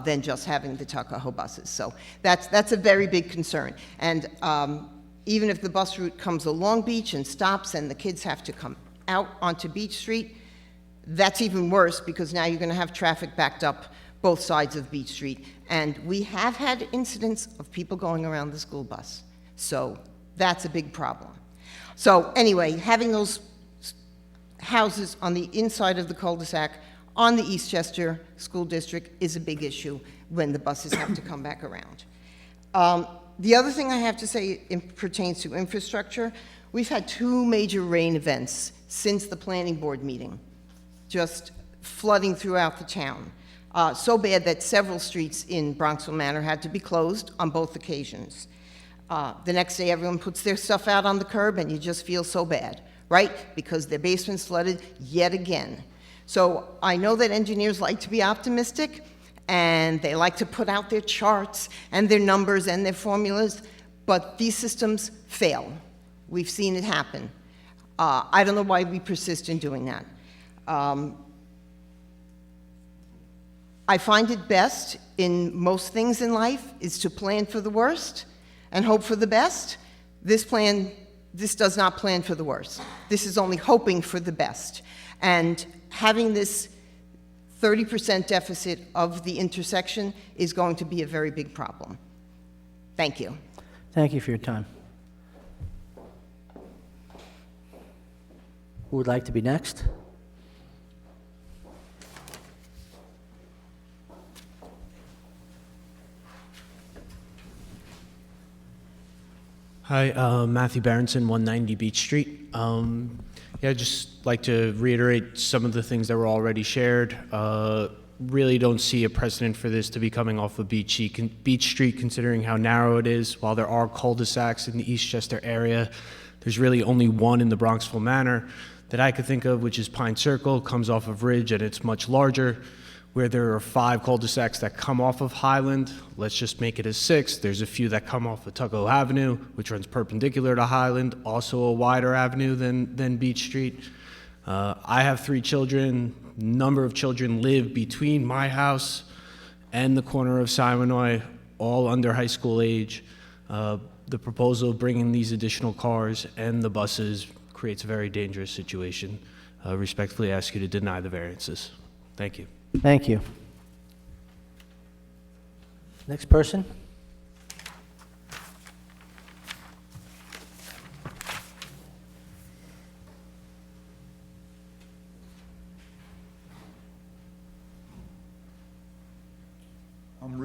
than just having the Tuckahoe buses. So that's a very big concern. And even if the bus route comes along Beach and stops and the kids have to come out onto Beach Street, that's even worse because now you're going to have traffic backed up both sides of Beach Street. And we have had incidents of people going around the school bus. So that's a big problem. So anyway, having those houses on the inside of the cul-de-sac on the Eastchester School District is a big issue when the buses have to come back around. The other thing I have to say pertains to infrastructure. We've had two major rain events since the planning board meeting, just flooding throughout the town. So bad that several streets in Bronxville Manor had to be closed on both occasions. The next day, everyone puts their stuff out on the curb, and you just feel so bad, right? Because their basement's flooded yet again. So I know that engineers like to be optimistic, and they like to put out their charts and their numbers and their formulas, but these systems fail. We've seen it happen. I don't know why we persist in doing that. I find it best in most things in life is to plan for the worst and hope for the best. This does not plan for the worst. This is only hoping for the best. And having this 30% deficit of the intersection is going to be a very big problem. Thank you. Thank you for your time. Who would like to be next? Hi, Matthew Berenson, 190 Beach Street. Yeah, I'd just like to reiterate some of the things that were already shared. Really don't see a precedent for this to be coming off of Beach Street, considering how narrow it is. While there are cul-de-sacs in the Eastchester area, there's really only one in the Bronxville Manor that I could think of, which is Pine Circle, comes off of Ridge, and it's much larger. Where there are 5 cul-de-sacs that come off of Highland, let's just make it a 6. There's a few that come off of Tuckahoe Avenue, which runs perpendicular to Highland, also a wider avenue than Beach Street. I have 3 children. Number of children live between my house and the corner of Simonoi, all under high school age. The proposal of bringing these additional cars and the buses creates a very dangerous situation. Respectfully ask you to deny the variances. Thank you. Thank you. Next person?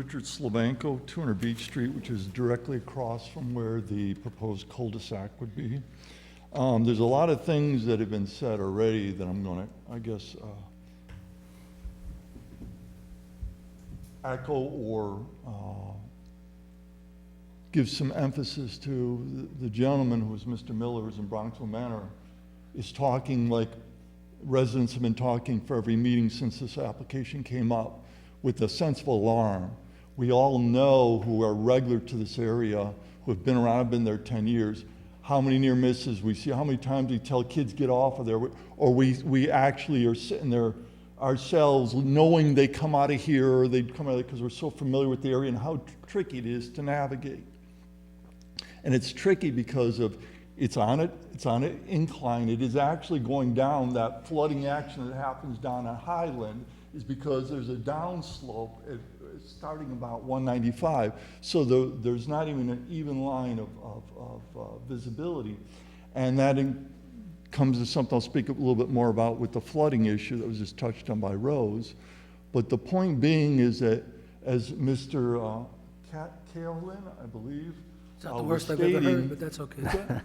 Richard Slavenko, 200 Beach Street, which is directly across from where the proposed cul-de-sac would be. There's a lot of things that have been said already that I'm going to, I guess, echo or give some emphasis to. The gentleman who was Mr. Miller, who's in Bronxville Manor, is talking like residents have been talking for every meeting since this application came up, with a sense of alarm. We all know, who are regular to this area, who have been around, been there 10 years, how many near misses we see, how many times we tell kids get off of there, or we actually are sitting there ourselves knowing they come out of here or they come out of there because we're so familiar with the area and how tricky it is to navigate. And it's tricky because of it's on an incline. It is actually going down. That flooding action that happens down on Highland is because there's a downslope starting about 195. So there's not even an even line of visibility. And that comes to something I'll speak a little bit more about with the flooding issue that was just touched on by Rose. But the point being is that, as Mr. Kalin, I believe, It's not the worst I've ever heard, but that's okay.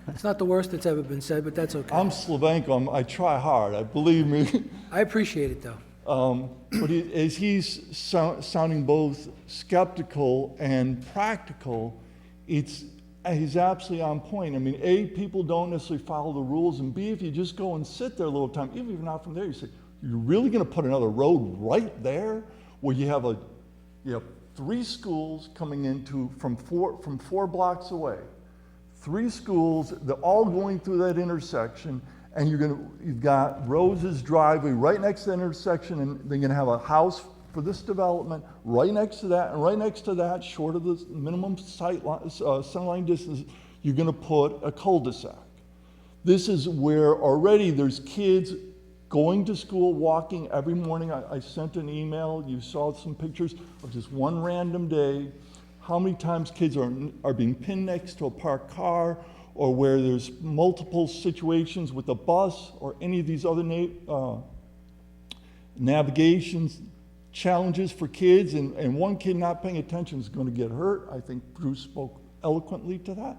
It's not the worst that's ever been said, but that's okay. I'm Slavenko. I try hard. I believe me. I appreciate it, though. But as he's sounding both skeptical and practical, he's absolutely on point. I mean, A, people don't necessarily follow the rules, and B, if you just go and sit there a little time, even if you're not from there, you say, you're really going to put another road right there where you have 3 schools coming into from four blocks away. 3 schools, they're all going through that intersection, and you've got Rose's driveway right next to the intersection, and they're gonna have a house for this development right next to that, and right next to that, short of the minimum centerline distance, you're gonna put a cul-de-sac. This is where already there's kids going to school, walking every morning. I sent an email, you saw some pictures of just one random day, how many times kids are being pinned next to a parked car, or where there's multiple situations with a bus or any of these other navigation challenges for kids, and one kid not paying attention is going to get hurt. I think Bruce spoke eloquently to that.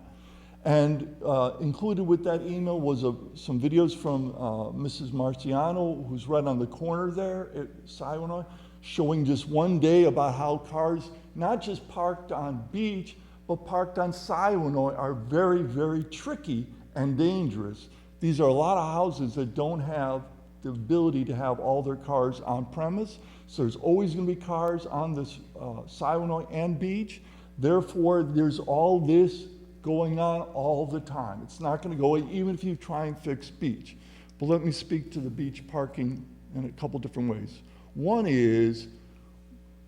And included with that email was some videos from Mrs. Marciano, who's right on the corner there at Siwanoy, showing just one day about how cars, not just parked on Beach, but parked on Siwanoy, are very, very tricky and dangerous. These are a lot of houses that don't have the ability to have all their cars on premise, so there's always going to be cars on this Siwanoy and Beach. Therefore, there's all this going on all the time. It's not going to go away even if you try and fix Beach. But let me speak to the Beach parking in a couple different ways. One is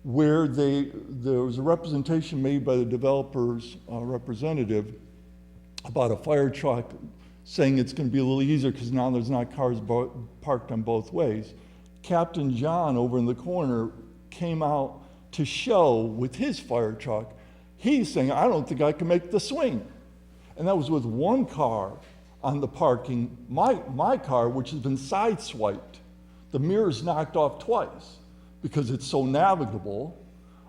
where there was a representation made by the developer's representative about a fire truck saying it's going to be a little easier because now there's not cars parked on both ways. Captain John over in the corner came out to show with his fire truck. He's saying, I don't think I can make the swing. And that was with one car on the parking, my car, which has been sideswiped. The mirror's knocked off twice because it's so navigable.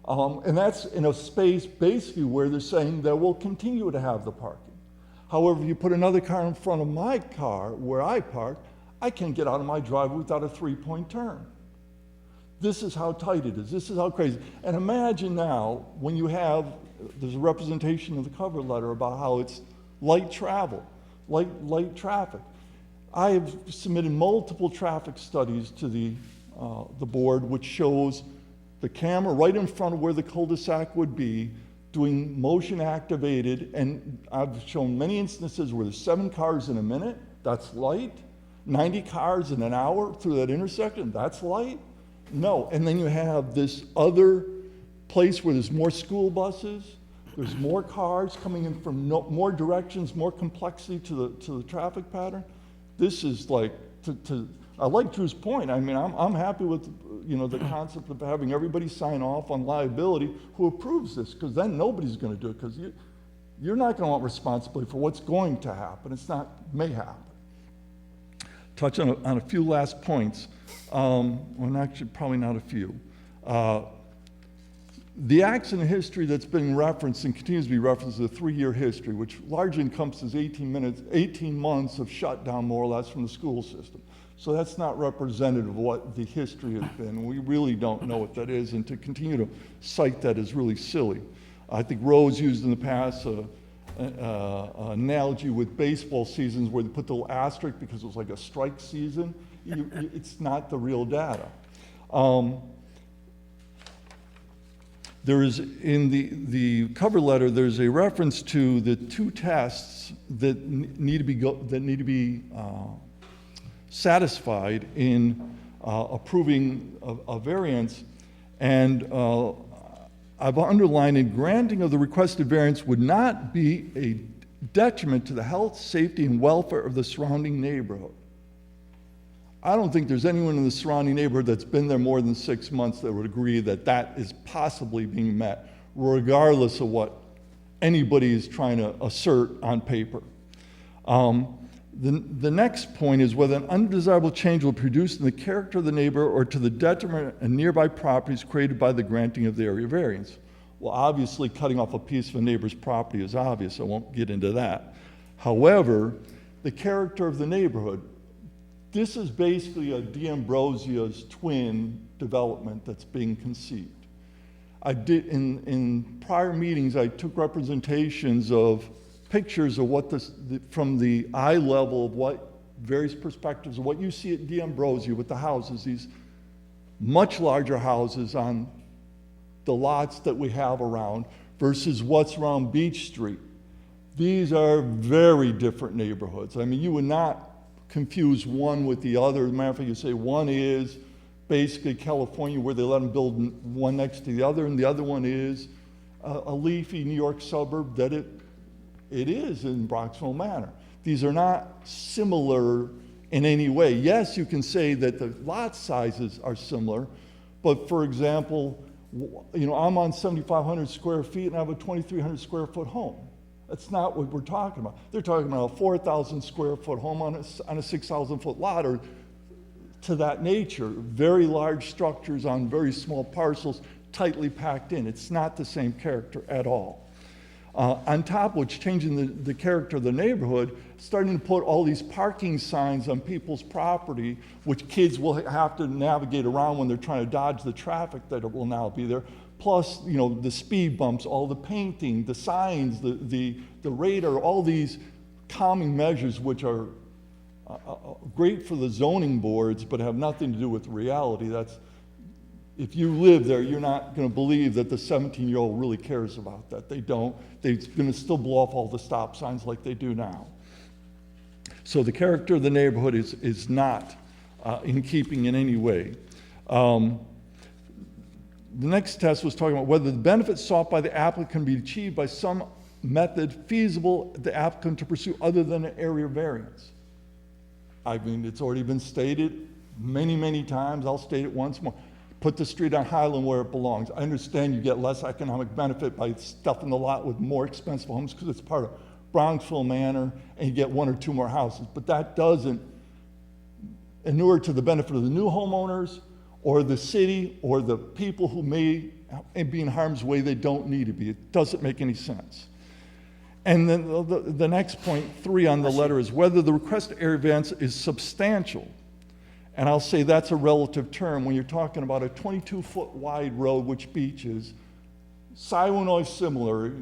And that's in a space basically where they're saying that we'll continue to have the parking. However, if you put another car in front of my car where I park, I can't get out of my driveway without a 3-point turn. This is how tight it is. This is how crazy. And imagine now when there's a representation of the cover letter about how it's light travel, light traffic. I have submitted multiple traffic studies to the board, which shows the camera right in front of where the cul-de-sac would be, doing motion activated, and I've shown many instances where there's 7 cars in a minute, that's light. 90 cars in an hour through that intersection, that's light. No, and then you have this other place where there's more school buses, there's more cars coming in from more directions, more complexity to the traffic pattern. This is like, I like Drew's point. I mean, I'm happy with the concept of having everybody sign off on liability who approves this, because then nobody's going to do it, because you're not going to want responsibility for what's going to happen. It's not may happen. Touch on a few last points. Well, actually, probably not a few. The accident history that's been referenced and continues to be referenced is a 3-year history, which largely encompasses 18 months of shutdown, more or less, from the school system. So that's not representative of what the history has been. We really don't know what that is, and to continue to cite that is really silly. I think Rose used in the past an analogy with baseball seasons where they put the little asterisk because it was like a strike season. It's not the real data. There is, in the cover letter, there's a reference to the 2 tests that need to be satisfied in approving a variance, and I've underlined, in granting of the requested variance would not be a detriment to the health, safety, and welfare of the surrounding neighborhood. I don't think there's anyone in the surrounding neighborhood that's been there more than 6 months that would agree that that is possibly being met, regardless of what anybody is trying to assert on paper. The next point is whether an undesirable change will produce in the character of the neighbor or to the detriment of nearby properties created by the granting of the area variance. Well, obviously, cutting off a piece of a neighbor's property is obvious. I won't get into that. However, the character of the neighborhood, this is basically a D'Ambrosia's twin development that's being conceived. I did, in prior meetings, I took representations of pictures of what from the eye level of what various perspectives of what you see at D'Ambrosia with the houses, these much larger houses on the lots that we have around versus what's around Beach Street. These are very different neighborhoods. I mean, you would not confuse one with the other. As a matter of fact, you say one is basically California where they let them build one next to the other, and the other one is a leafy New York suburb that it is in Bronxville Manor. These are not similar in any way. Yes, you can say that the lot sizes are similar, but for example, you know, I'm on 7,500 square feet and I have a 2,300 square foot home. That's not what we're talking about. They're talking about a 4,000 square foot home on a 6,000 foot lot, or to that nature. Very large structures on very small parcels, tightly packed in. It's not the same character at all. On top of which, changing the character of the neighborhood, starting to put all these parking signs on people's property, which kids will have to navigate around when they're trying to dodge the traffic that will now be there. Plus, you know, the speed bumps, all the painting, the signs, the radar, all these calming measures, which are great for the zoning boards, but have nothing to do with reality. If you live there, you're not going to believe that the 17-year-old really cares about that. They don't. They're going to still blow off all the stop signs like they do now. So the character of the neighborhood is not in keeping in any way. The next test was talking about whether the benefits sought by the applicant can be achieved by some method feasible the applicant to pursue other than an area variance. I mean, it's already been stated many, many times. I'll state it once more. Put the street on Highland where it belongs. I understand you get less economic benefit by stuffing the lot with more expensive homes because it's part of Bronxville Manor and you get 1 or 2 more houses. But that doesn't inure to the benefit of the new homeowners or the city or the people who may be in harm's way they don't need to be. It doesn't make any sense. And then the next point, 3 on the letter, is whether the requested area variance is substantial. And I'll say that's a relative term when you're talking about a 22-foot wide road, which Beach is. Siwanoy similar,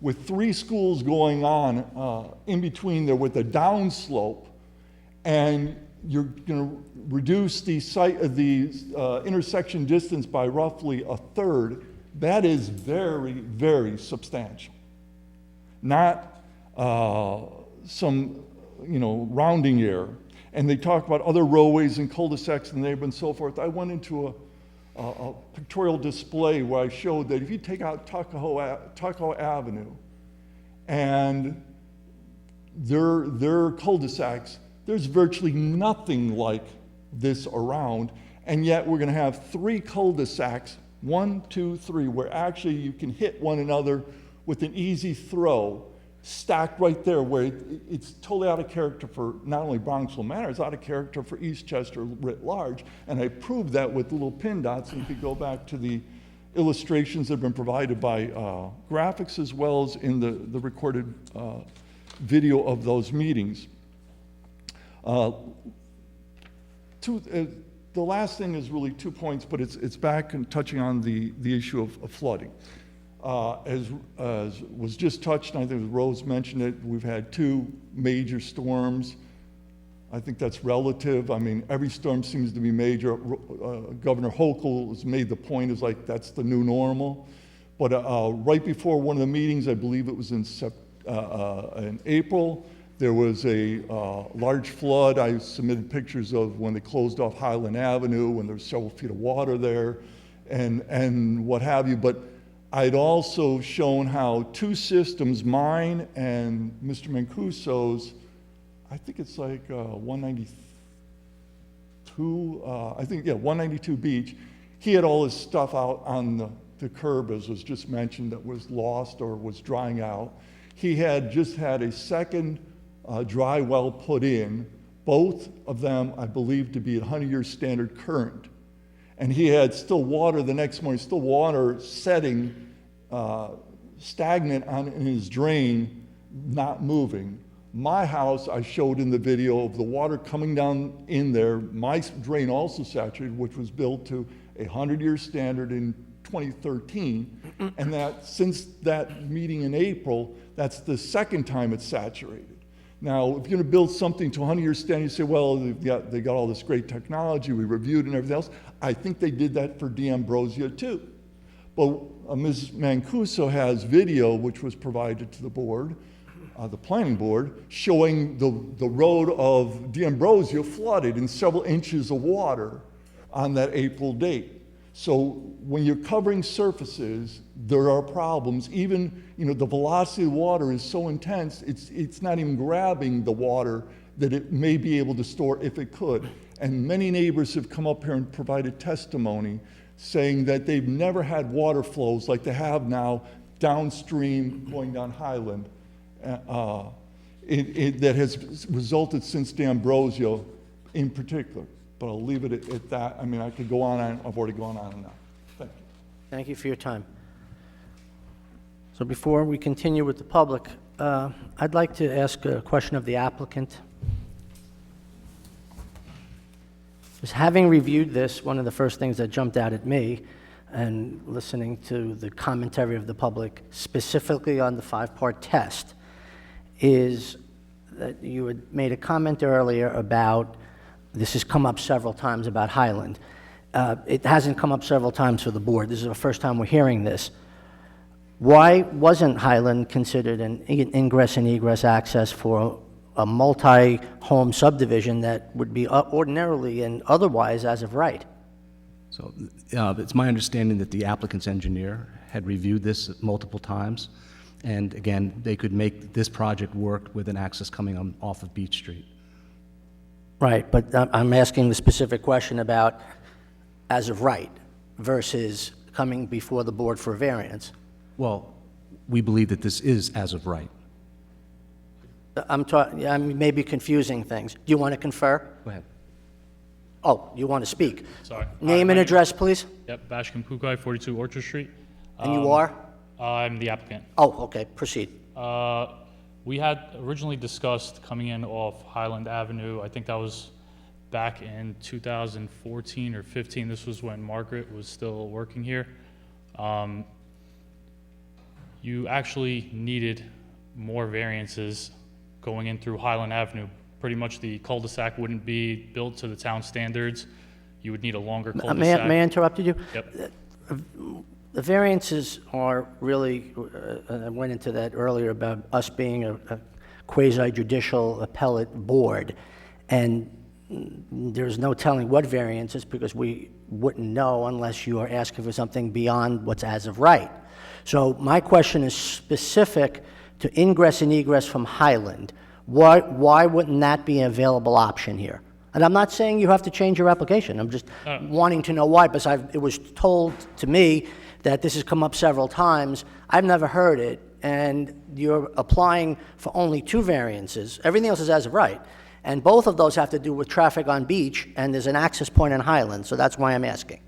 with 3 schools going on in between there with a downslope, and you're going to reduce the intersection distance by roughly 1/3. That is very, very substantial. Not some, rounding error. And they talk about other roadways and cul-de-sacs in the neighborhood and so forth. I went into a pictorial display where I showed that if you take out Tuckahoe Avenue and their cul-de-sacs, there's virtually nothing like this around, and yet we're going to have 3 cul-de-sacs, 1, 2, 3, where actually you can hit one another with an easy throw, stacked right there, where it's totally out of character for not only Bronxville Manor, it's out of character for Eastchester writ large. And I proved that with little pin dots, and if you go back to the illustrations that have been provided by graphics as well as in the recorded video of those meetings. The last thing is really 2 points, but it's back and touching on the issue of flooding. As was just touched, and I think Rose mentioned it, we've had 2 major storms. I think that's relative. I mean, every storm seems to be major. Governor Hochul has made the point, is like, that's the new normal. But right before one of the meetings, I believe it was in April, there was a large flood. I submitted pictures of when they closed off Highland Avenue, when there was several feet of water there, and what have you. But I'd also shown how 2 systems, mine and Mr. Mancuso's, I think it's like 192, I think, yeah, 192 Beach. He had all his stuff out on the curb, as was just mentioned, that was lost or was drying out. He had just had a second dry well put in, both of them, I believe, to be at 100-year standard current. And he had still water the next morning, still water setting stagnant in his drain, not moving. My house, I showed in the video of the water coming down in there, my drain also saturated, which was built to a 100-year standard in 2013, and that since that meeting in April, that's the second time it's saturated. Now, if you're going to build something to 100-year standard, you say, well, they got all this great technology, we reviewed and everything else. I think they did that for D'Ambrosio too. But Ms. Mancuso has video, which was provided to the board, the planning board, showing the road of D'Ambrosio flooded in several inches of water on that April date. So when you're covering surfaces, there are problems. Even, the velocity of the water is so intense, it's not even grabbing the water that it may be able to store if it could. And many neighbors have come up here and provided testimony saying that they've never had water flows like they have now downstream going down Highland that has resulted since D'Ambrosio in particular. But I'll leave it at that. I mean, I could go on and I've already gone on enough. Thank you. Thank you for your time. So before we continue with the public, I'd like to ask a question of the applicant. Just having reviewed this, one of the first things that jumped out at me, and listening to the commentary of the public, specifically on the 5-part test, is that you had made a comment earlier about, this has come up several times about Highland. It hasn't come up several times for the board. This is the first time we're hearing this. Why wasn't Highland considered an ingress and egress access for a multi-home subdivision that would be ordinarily and otherwise as of right? So it's my understanding that the applicant's engineer had reviewed this multiple times, and again, they could make this project work with an access coming off of Beach Street. Right, but I'm asking the specific question about as of right versus coming before the board for a variance. Well, we believe that this is as of right. I may be confusing things. Do you want to confer? Go ahead. Oh, you want to speak? Sorry. Name and address, please. Yep, Bashkin Pukai, 42 Orchard Street. And you are? I'm the applicant. Oh, okay, proceed. We had originally discussed coming in off Highland Avenue. I think that was back in 2014 or 15. This was when Margaret was still working here. You actually needed more variances going in through Highland Avenue. Pretty much the cul-de-sac wouldn't be built to the town standards. You would need a longer cul-de-sac. May I interrupt you? Yep. The variances are really, I went into that earlier about us being a quasi-judicial appellate board, and there's no telling what variances because we wouldn't know unless you are asking for something beyond what's as of right. So my question is specific to ingress and egress from Highland. Why wouldn't that be an available option here? And I'm not saying you have to change your application. I'm just wanting to know why, because it was told to me that this has come up several times. I've never heard it, and you're applying for only 2 variances. Everything else is as of right. And both of those have to do with traffic on Beach, and there's an access point in Highland, so that's why I'm asking.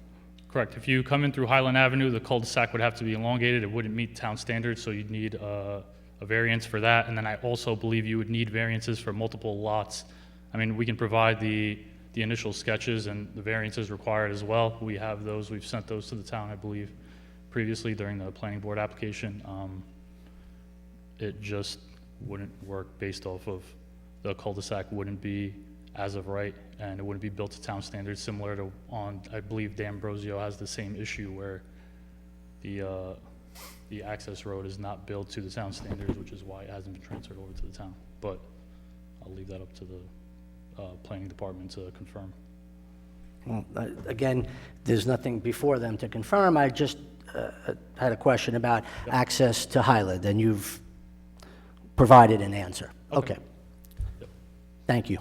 Correct. If you come in through Highland Avenue, the cul-de-sac would have to be elongated. It wouldn't meet town standards, so you'd need a variance for that. And then I also believe you would need variances for multiple lots. I mean, we can provide the initial sketches and the variances required as well. We have those. We've sent those to the town, I believe, previously during the planning board application. It just wouldn't work based off of the cul-de-sac wouldn't be as of right, and it wouldn't be built to town standards, similar to I believe D'Ambrosio has the same issue where the access road is not built to the town standards, which is why it hasn't been transferred over to the town. But I'll leave that up to the planning department to confirm. Well, again, there's nothing before them to confirm. I just had a question about access to Highland, and you've provided an answer. Okay. Yep. Thank you.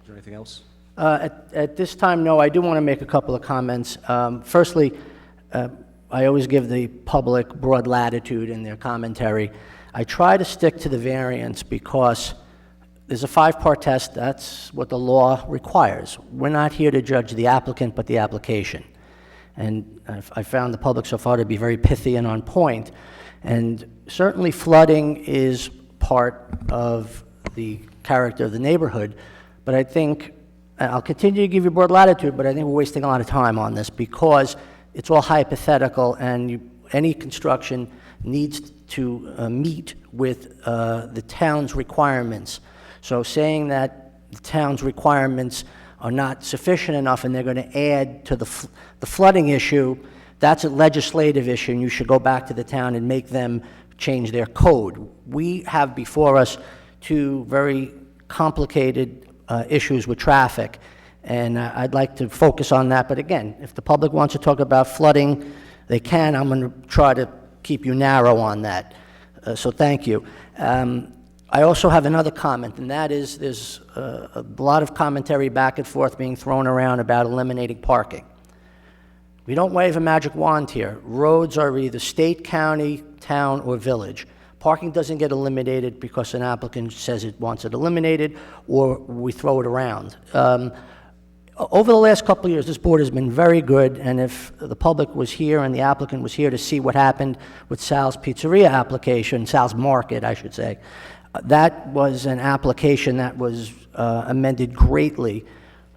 Is there anything else? At this time, no. I do want to make a couple of comments. Firstly, I always give the public broad latitude in their commentary. I try to stick to the variance because there's a 5-part test. That's what the law requires. We're not here to judge the applicant, but the application. And I found the public so far to be very pithy and on point. And certainly flooding is part of the character of the neighborhood. But I think, I'll continue to give you broad latitude, but I think we're wasting a lot of time on this because it's all hypothetical, and any construction needs to meet with the town's requirements. So saying that the town's requirements are not sufficient enough and they're going to add to the flooding issue, that's a legislative issue, and you should go back to the town and make them change their code. We have before us 2 very complicated issues with traffic, and I'd like to focus on that. But again, if the public wants to talk about flooding, they can. I'm going to try to keep you narrow on that. So thank you. I also have another comment, and that is there's a lot of commentary back and forth being thrown around about eliminating parking. We don't wave a magic wand here. Roads are either state, county, town, or village. Parking doesn't get eliminated because an applicant says it wants it eliminated, or we throw it around. Over the last couple of years, this board has been very good, and if the public was here and the applicant was here to see what happened with Sal's Pizzeria application, Sal's Market, I should say, that was an application that was amended greatly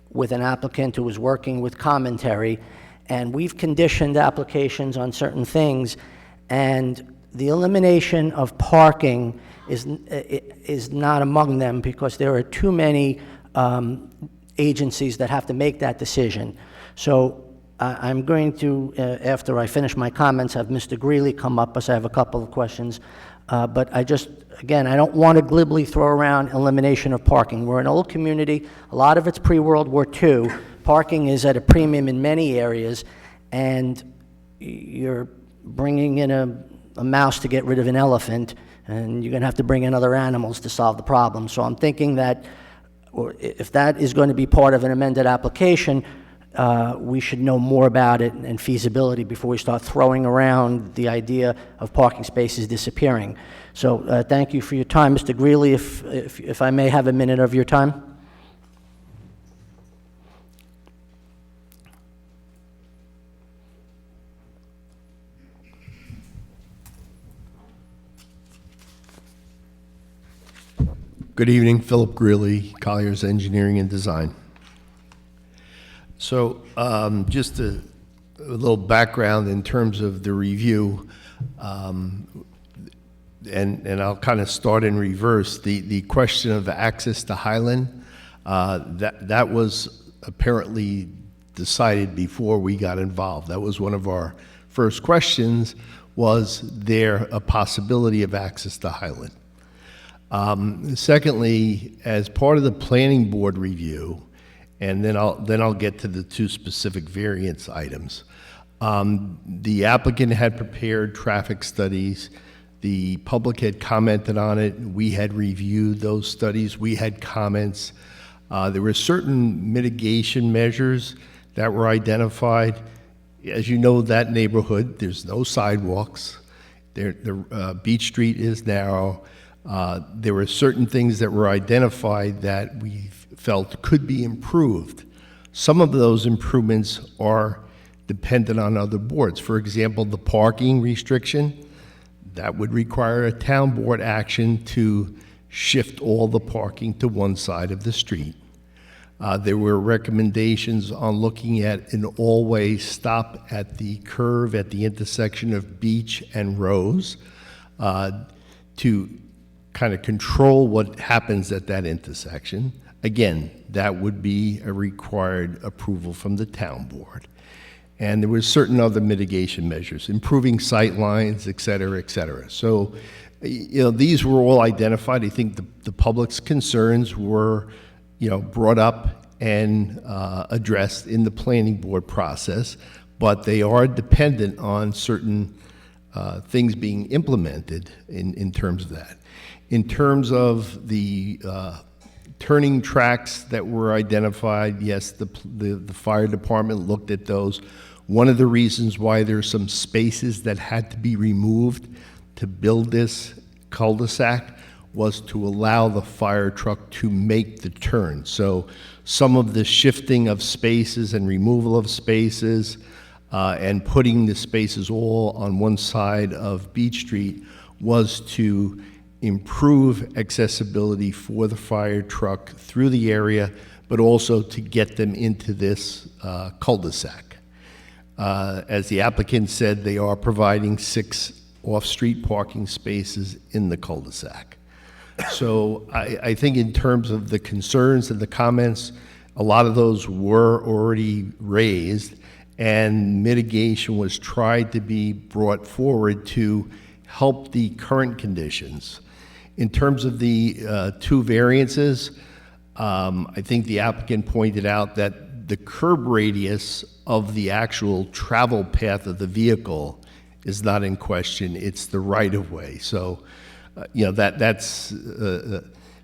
with an applicant who was working with commentary, and we've conditioned applications on certain things, and the elimination of parking is not among them because there are too many agencies that have to make that decision. So I'm going to, after I finish my comments, have Mr. Greeley come up, because I have a couple of questions. But I just, again, I don't want to glibly throw around elimination of parking. We're an old community. A lot of it's pre-World War II. Parking is at a premium in many areas, and you're bringing in a mouse to get rid of an elephant, and you're going to have to bring in other animals to solve the problem. So I'm thinking that if that is going to be part of an amended application, we should know more about it and feasibility before we start throwing around the idea of parking spaces disappearing. So thank you for your time. Mr. Greeley, if I may have a minute of your time. Good evening, Philip Greeley, Colliers Engineering and Design. So just a little background in terms of the review, and I'll kind of start in reverse. The question of access to Highland, that was apparently decided before we got involved. That was one of our first questions, was there a possibility of access to Highland? Secondly, as part of the planning board review, and then I'll get to the 2 specific variance items. The applicant had prepared traffic studies. The public had commented on it. We had reviewed those studies. We had comments. There were certain mitigation measures that were identified. As you know, that neighborhood, there's no sidewalks. The Beach Street is narrow. There were certain things that were identified that we felt could be improved. Some of those improvements are dependent on other boards. For example, the parking restriction, that would require a town board action to shift all the parking to one side of the street. There were recommendations on looking at an all-way stop at the curve at the intersection of Beach and Rose to kind of control what happens at that intersection. Again, that would be a required approval from the town board. And there were certain other mitigation measures, improving sight lines, et cetera, et cetera. So, these were all identified. I think the public's concerns were, brought up and addressed in the planning board process, but they are dependent on certain things being implemented in terms of that. In terms of the turning tracks that were identified, yes, the fire department looked at those. One of the reasons why there's some spaces that had to be removed to build this cul-de-sac was to allow the fire truck to make the turn. So some of the shifting of spaces and removal of spaces and putting the spaces all on one side of Beach Street was to improve accessibility for the fire truck through the area, but also to get them into this cul-de-sac. As the applicant said, they are providing 6 off-street parking spaces in the cul-de-sac. So I think in terms of the concerns and the comments, a lot of those were already raised, and mitigation was tried to be brought forward to help the current conditions. In terms of the 2 variances, I think the applicant pointed out that the curb radius of the actual travel path of the vehicle is not in question. It's the right-of-way. So, that's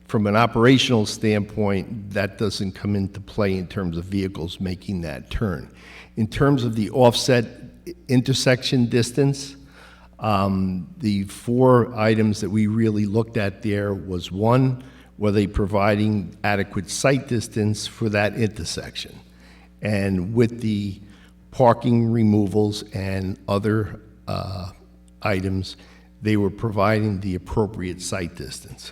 from an operational standpoint, that doesn't come into play in terms of vehicles making that turn. In terms of the offset intersection distance, the 4 items that we really looked at there was, 1, were they providing adequate sight distance for that intersection? And with the parking removals and other items, they were providing the appropriate sight distance.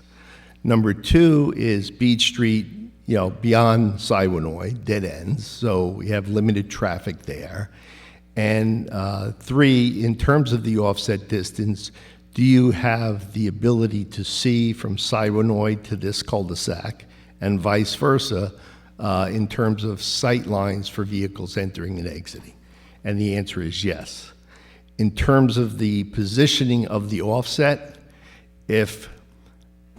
Number 2 is Beach Street, beyond Siwanoy, dead ends, so we have limited traffic there. And 3, in terms of the offset distance, do you have the ability to see from Siwanoy to this cul-de-sac and vice versa in terms of sight lines for vehicles entering and exiting? And the answer is yes. In terms of the positioning of the offset, if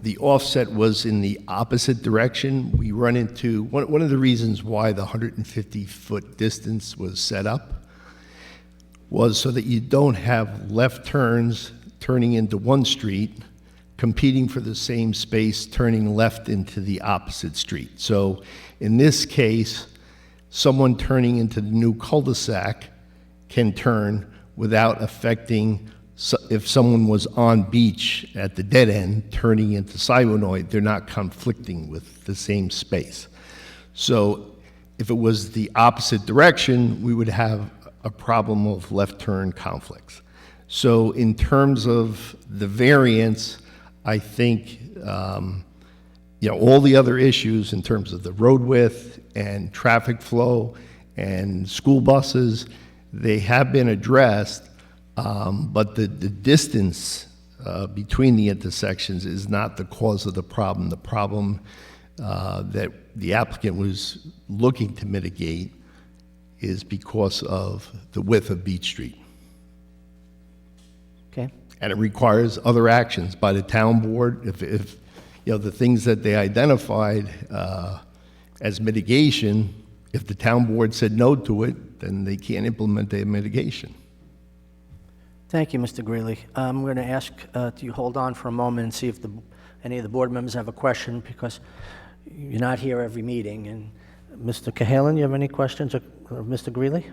the offset was in the opposite direction, we run into one of the reasons why the 150-foot distance was set up was so that you don't have left turns turning into one street competing for the same space turning left into the opposite street. So in this case, someone turning into the new cul-de-sac can turn without affecting, if someone was on Beach at the dead end turning into Siwanoy, they're not conflicting with the same space. So if it was the opposite direction, we would have a problem of left turn conflicts. So in terms of the variance, I think all the other issues in terms of the road width and traffic flow and school buses, they have been addressed, but the distance between the intersections is not the cause of the problem. The problem that the applicant was looking to mitigate is because of the width of Beach Street. Okay. And it requires other actions by the town board. If the things that they identified as mitigation, if the town board said no to it, then they can't implement their mitigation. Thank you, Mr. Greeley. I'm going to ask you hold on for a moment and see if any of the board members have a question, because you're not here every meeting. And Mr. Cahalan, you have any questions, or Mr. Greeley?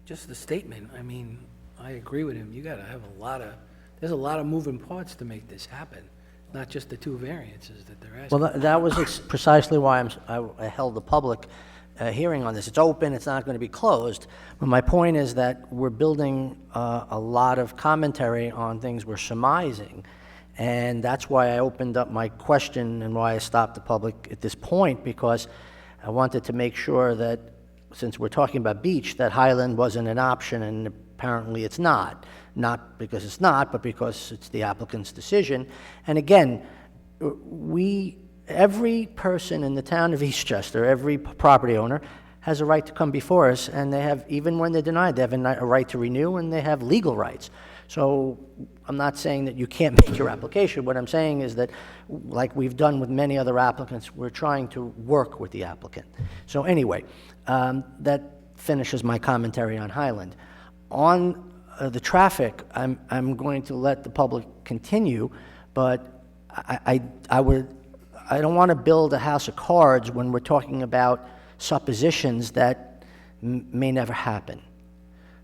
Just the statement, I agree with him. You gotta have there's a lot of moving parts to make this happen. not just the 2 variances that they're asking. Well, that was precisely why I held the public hearing on this. It's open, it's not going to be closed, but my point is that we're building a lot of commentary on things we're surmising, and that's why I opened up my question and why I stopped the public at this point, because I wanted to make sure that, since we're talking about beach, that Highland wasn't an option, and apparently it's not. Not because it's not, but because it's the applicant's decision. And again, every person in the town of Eastchester, every property owner, has a right to come before us, and they have, even when they're denied, they have a right to renew, and they have legal rights. So I'm not saying that you can't make your application. What I'm saying is that, like we've done with many other applicants, we're trying to work with the applicant. So anyway, that finishes my commentary on Highland. On the traffic, I'm going to let the public continue, but I don't want to build a house of cards when we're talking about suppositions that may never happen.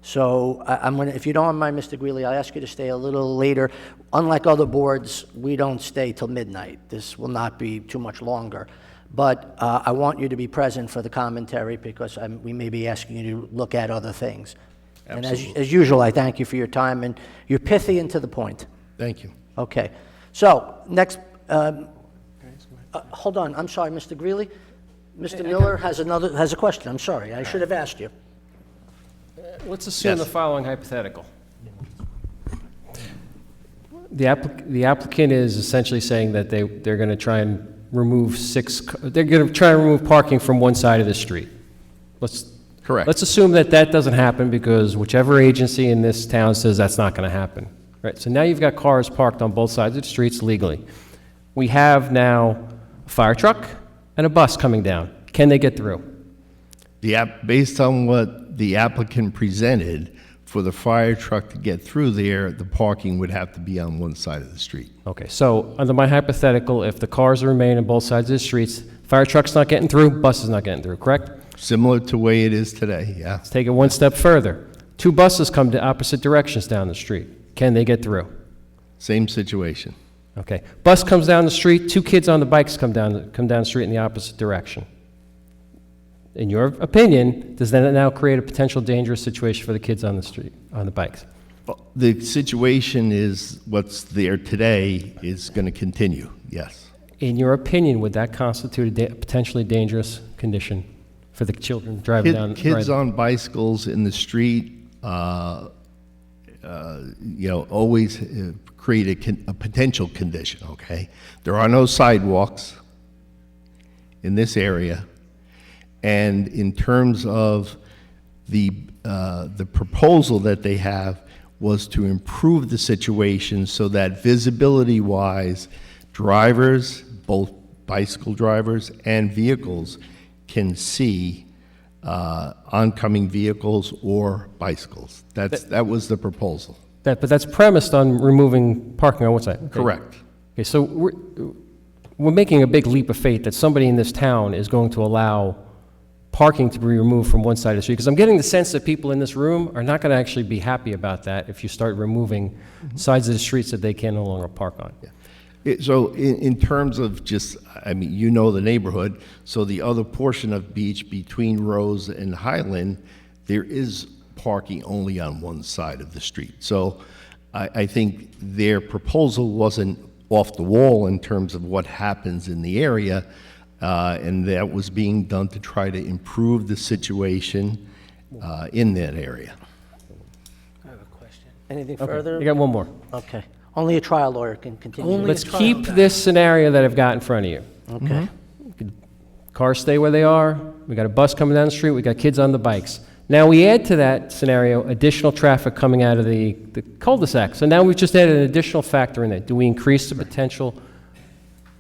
So I'm going to, if you don't mind, Mr. Greeley, I ask you to stay a little later. Unlike other boards, we don't stay till midnight. This will not be too much longer. But I want you to be present for the commentary, because we may be asking you to look at other things. Absolutely. And as usual, I thank you for your time, and you're pithy and to the point. Thank you. Okay. So, next, hold on, I'm sorry, Mr. Greeley. Mr. Miller has a question. I'm sorry, I should have asked you. Let's assume Yes. the following hypothetical. The applicant is essentially saying that they're going to try and remove they're going to try and remove parking from one side of the street. Correct. Let's assume that doesn't happen because whichever agency in this town says that's not going to happen. Right? So now you've got cars parked on both sides of the streets legally. We have now a fire truck and a bus coming down. Can they get through? Based on what the applicant presented, for the fire truck to get through there, the parking would have to be on one side of the street. Okay, so under my hypothetical, if the cars remain on both sides of the streets, fire truck's not getting through, bus is not getting through, correct? Similar to the way it is today, yeah. Let's take it one step further. 2 buses come to opposite directions down the street. Can they get through? Same situation. Okay. Bus comes down the street, 2 kids on the bikes come down the street in the opposite direction. In your opinion, does that now create a potential dangerous situation for the kids on the street, on the bikes? The situation is what's there today is going to continue, yes. In your opinion, would that constitute a potentially dangerous condition for the children driving down? Kids on bicycles in the street, always create a potential condition, okay? There are no sidewalks in this area. And in terms of the proposal that they have was to improve the situation so that visibility-wise, drivers, both bicycle drivers and vehicles, can see oncoming vehicles or bicycles. That was the proposal. But that's premised on removing parking on one side. Okay. Correct. Okay, so we're making a big leap of faith that somebody in this town is going to allow parking to be removed from one side of the street, because I'm getting the sense that people in this room are not going to actually be happy about that if you start removing sides of the streets that they can no longer park on. Yeah. So in terms of just, I mean, you know the neighborhood, so the other portion of Beach between Rose and Highland, there is parking only on one side of the street. So I think their proposal wasn't off the wall in terms of what happens in the area, and that was being done to try to improve the situation in that area. I have a question. Anything Okay, further? I got one more. Okay. Only a trial lawyer can continue. Only Let's a trial keep guy. this scenario that I've got in front of you. Okay. Cars stay where they are. We got a bus coming down the street. We got kids on the bikes. Now we add to that scenario additional traffic coming out of the cul-de-sac. So now we've just added an additional factor in there. Do we increase the potential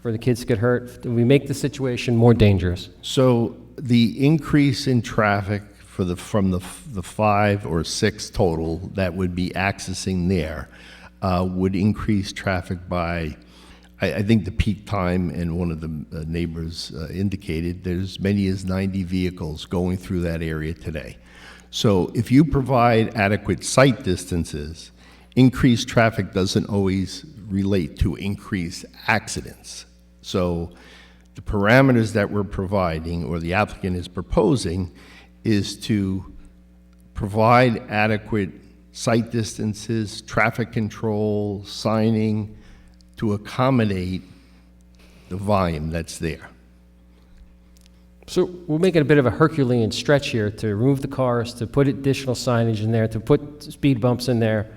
for the kids to get hurt? Do we make the situation more dangerous? So the increase in traffic from the 5 or 6 total that would be accessing there would increase traffic by, I think the peak time, and one of the neighbors indicated, there's as many as 90 vehicles going through that area today. So if you provide adequate sight distances, increased traffic doesn't always relate to increased accidents. So the parameters that we're providing, or the applicant is proposing, is to provide adequate sight distances, traffic control, signing, to accommodate the volume that's there. So we're making a bit of a Herculean stretch here to remove the cars, to put additional signage in there, to put speed bumps in there.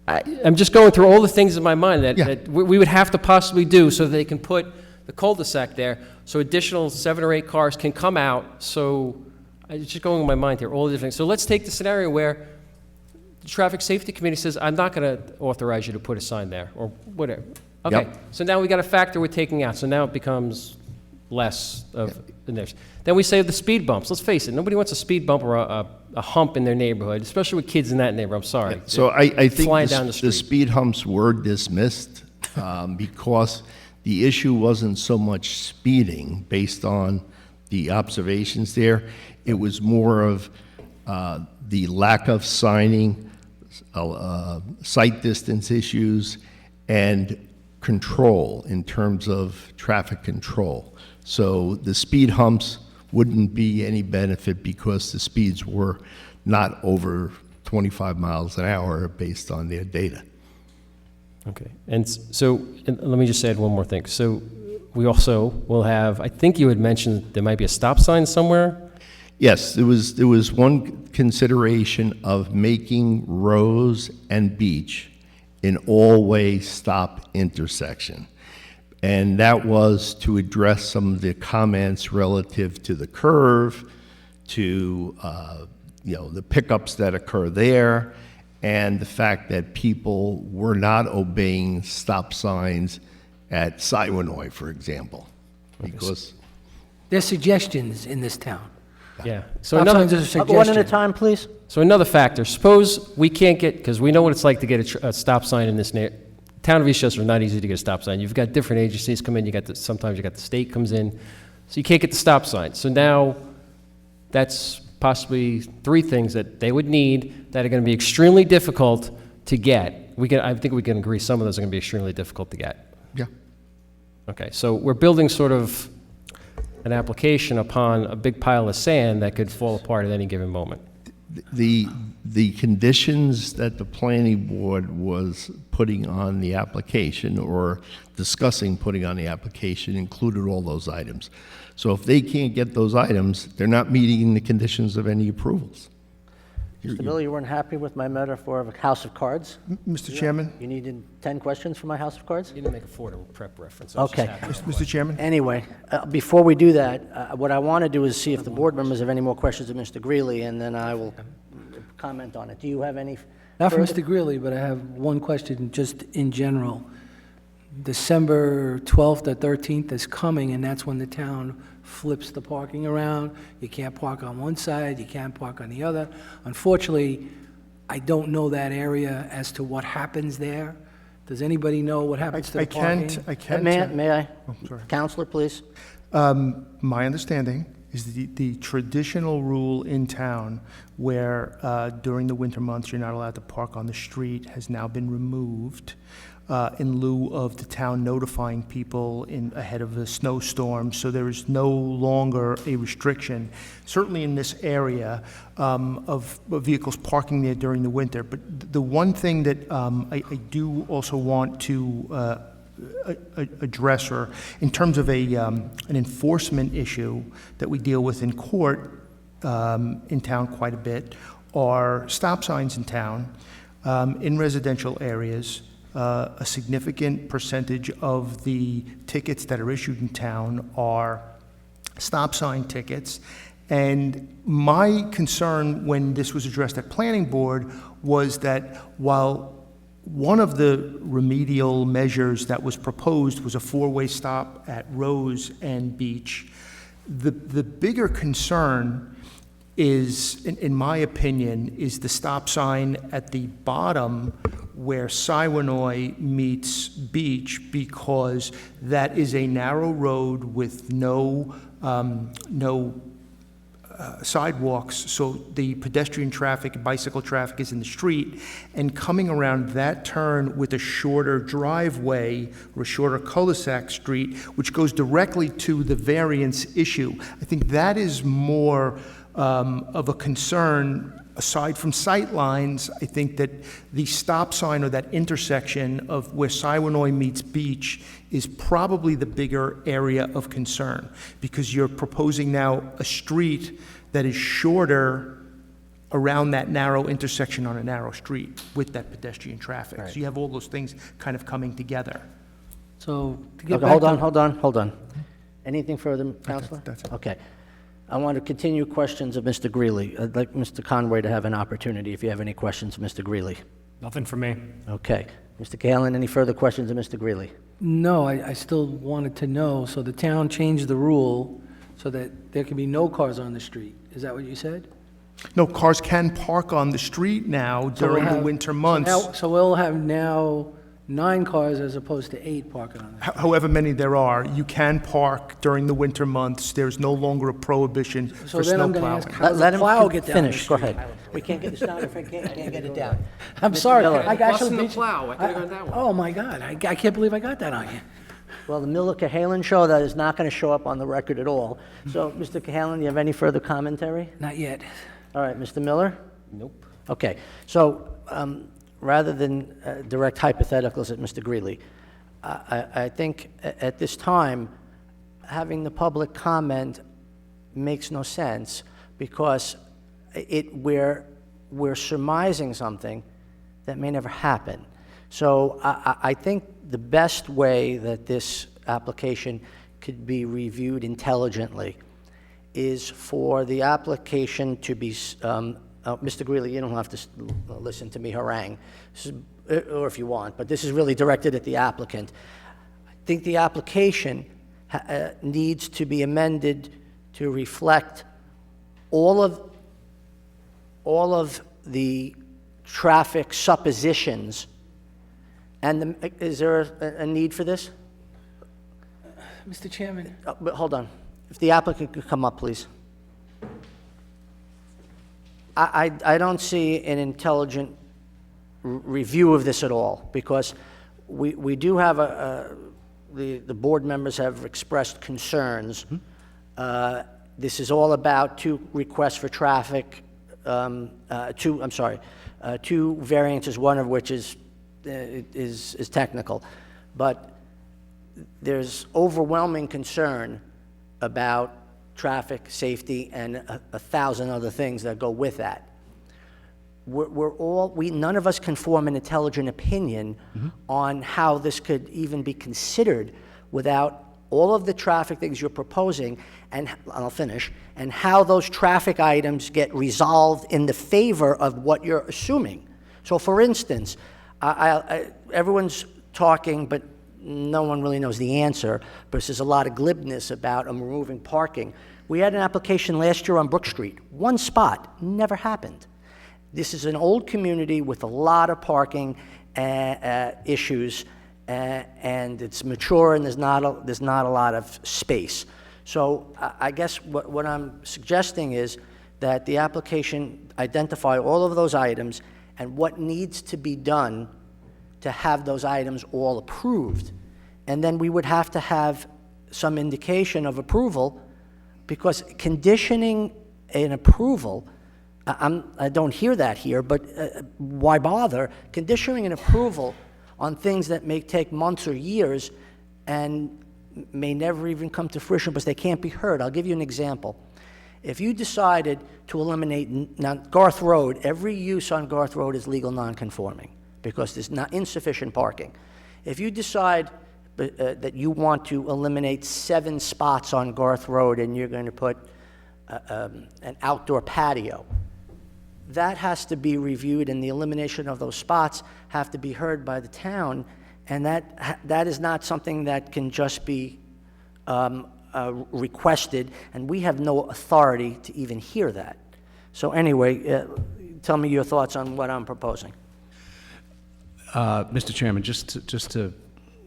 I'm just going through all the things in my mind that we would have to possibly do so that they can put the cul-de-sac there, so additional 7 or 8 cars can come out. So it's just going in my mind here, all the different things. So let's take the scenario where the Traffic Safety Committee says, I'm not going to authorize you to put a sign there, or whatever. Okay, Yep. So now we got a factor we're taking out, so now it becomes less of the next. Then we say the speed bumps. Let's face it, nobody wants a speed bump or a hump in their neighborhood, especially with kids in that neighborhood. I'm sorry. So I think Flying down the the street. speed humps were dismissed because the issue wasn't so much speeding based on the observations there. It was more of the lack of signing, sight distance issues, and control in terms of traffic control. So the speed humps wouldn't be any benefit because the speeds were not over 25 miles an hour based on their data. Okay, and let me just add one more thing. So we also will have, I think you had mentioned there might be a stop sign somewhere? Yes, there was one consideration of making Rose and Beach an all-way stop intersection. And that was to address some of the comments relative to the curve, to the pickups that occur there, and the fact that people were not obeying stop signs at Siwanoy, for example, because There's suggestions in this town. Yeah. So Stop signs is a One at a suggestion. time, please. So another factor, suppose we can't get, because we know what it's like to get a stop sign in this town of Eastchester is not easy to get a stop sign. You've got different agencies come in, sometimes you got the state comes in, so you can't get the stop sign. So now that's possibly 3 things that they would need that are going to be extremely difficult to get. I think we can agree some of those are going to be extremely difficult to get. yeah. Okay, so we're building sort of an application upon a big pile of sand that could fall apart at any given moment. The conditions that the planning board was putting on the application or discussing putting on the application included all those items. So if they can't get those items, they're not meeting the conditions of any approvals. Mr. Miller, you weren't happy with my metaphor of a house of cards? Mr. Chairman? You needed 10 questions for my house of cards? You didn't make a Ford prep reference. I was just Okay. happy. Mr. Chairman? Anyway, before we do that, what I want to do is see if the board members have any more questions of Mr. Greeley, and then I will comment on it. Do you have any? Not for further? Mr. Greeley, but I have one question just in general. December 12th or 13th is coming, and that's when the town flips the parking around. You can't park on one side, you can't park on the other. Unfortunately, I don't know that area as to what happens there. Does anybody know what happens to the parking? I can't. May I? Oh, sorry. Counselor, please. My understanding is the traditional rule in town where during the winter months you're not allowed to park on the street has now been removed in lieu of the town notifying people ahead of a snowstorm, so there is no longer a restriction, certainly in this area, of vehicles parking there during the winter. But the one thing that I do also want to address, or in terms of an enforcement issue that we deal with in court in town quite a bit, are stop signs in town in residential areas. A significant percentage of the tickets that are issued in town are stop sign tickets. And my concern when this was addressed at Planning Board was that while one of the remedial measures that was proposed was a 4-way stop at Rose and Beach, the bigger concern is, in my opinion, is the stop sign at the bottom where Siwanoy meets Beach, because that is a narrow road with no sidewalks, so the pedestrian traffic and bicycle traffic is in the street, and coming around that turn with a shorter driveway or a shorter cul-de-sac street, which goes directly to the variance issue. I think that is more of a concern. Aside from sight lines, I think that the stop sign or that intersection of where Siwanoy meets Beach is probably the bigger area of concern, because you're proposing now a street that is shorter around that narrow intersection on a narrow street with that pedestrian traffic. So you have all those things kind of coming together. So, to get Okay, back hold to... on, hold on. Anything further, Counselor? That's it. Okay. I want to continue questions of Mr. Greeley. I'd like Mr. Conway to have an opportunity if you have any questions of Mr. Greeley. Nothing for me. Okay. Mr. Cahalan, any further questions of Mr. Greeley? No, I still wanted to know, so the town changed the rule so that there can be no cars on the street. Is that what you said? No, cars can park on the street now So we'll during the have- winter so months. now- So we'll have now 9 cars as opposed to 8 parking on the... However many there are, you can park during the winter months. There's no longer a prohibition So for then snow I'm going to ask, plowing. how does Let the him plow get down the finish. Go street? ahead. We can't get this down if I can't get it down. I'm Mr. sorry, Miller. I actually Busting the beat you. plow, I could've gone that way. Oh, my God, I can't believe I got that on you. Well, the Miller Cahalan show, that is not going to show up on the record at all. So, Mr. Cahalan, you have any further commentary? Not yet. All right, Mr. Miller? Nope. Okay, so rather than direct hypotheticals at Mr. Greeley, I think at this time, having the public comment makes no sense, because we're surmising something that may never happen. So I think the best way that this application could be reviewed intelligently is for the application to be, Mr. Greeley, you don't have to listen to me harangue, or if you want, but this is really directed at the applicant. I think the application needs to be amended to reflect all of the traffic suppositions. And is there a need for this? Mr. Chairman, But hold on. If the applicant could come up, please. I don't see an intelligent review of this at all, because we do have the board members have expressed concerns. This is all about 2 requests for traffic, 2 variances, one of which is technical. But there's overwhelming concern about traffic safety and 1,000 other things that go with that. None of us can form an intelligent opinion on how this could even be considered without all of the traffic things you're proposing, and I'll finish, and how those traffic items get resolved in the favor of what you're assuming. So for instance, everyone's talking, but no one really knows the answer, because there's a lot of glibness about removing parking. We had an application last year on Brook Street. 1 spot, never happened. This is an old community with a lot of parking issues, and it's mature, and there's not a lot of space. So I guess what I'm suggesting is that the application identify all of those items and what needs to be done to have those items all approved. And then we would have to have some indication of approval, because conditioning an approval, I don't hear that here, but why bother? Conditioning an approval on things that may take months or years and may never even come to fruition because they can't be heard. I'll give you an example. If you decided to eliminate, now Garth Road, every use on Garth Road is legal non-conforming because there's not insufficient parking. If you decide that you want to eliminate 7 spots on Garth Road and you're going to put an outdoor patio, that has to be reviewed, and the elimination of those spots have to be heard by the town, and that is not something that can just be requested, and we have no authority to even hear that. So anyway, tell me your thoughts on what I'm proposing. Mr. Chairman, just to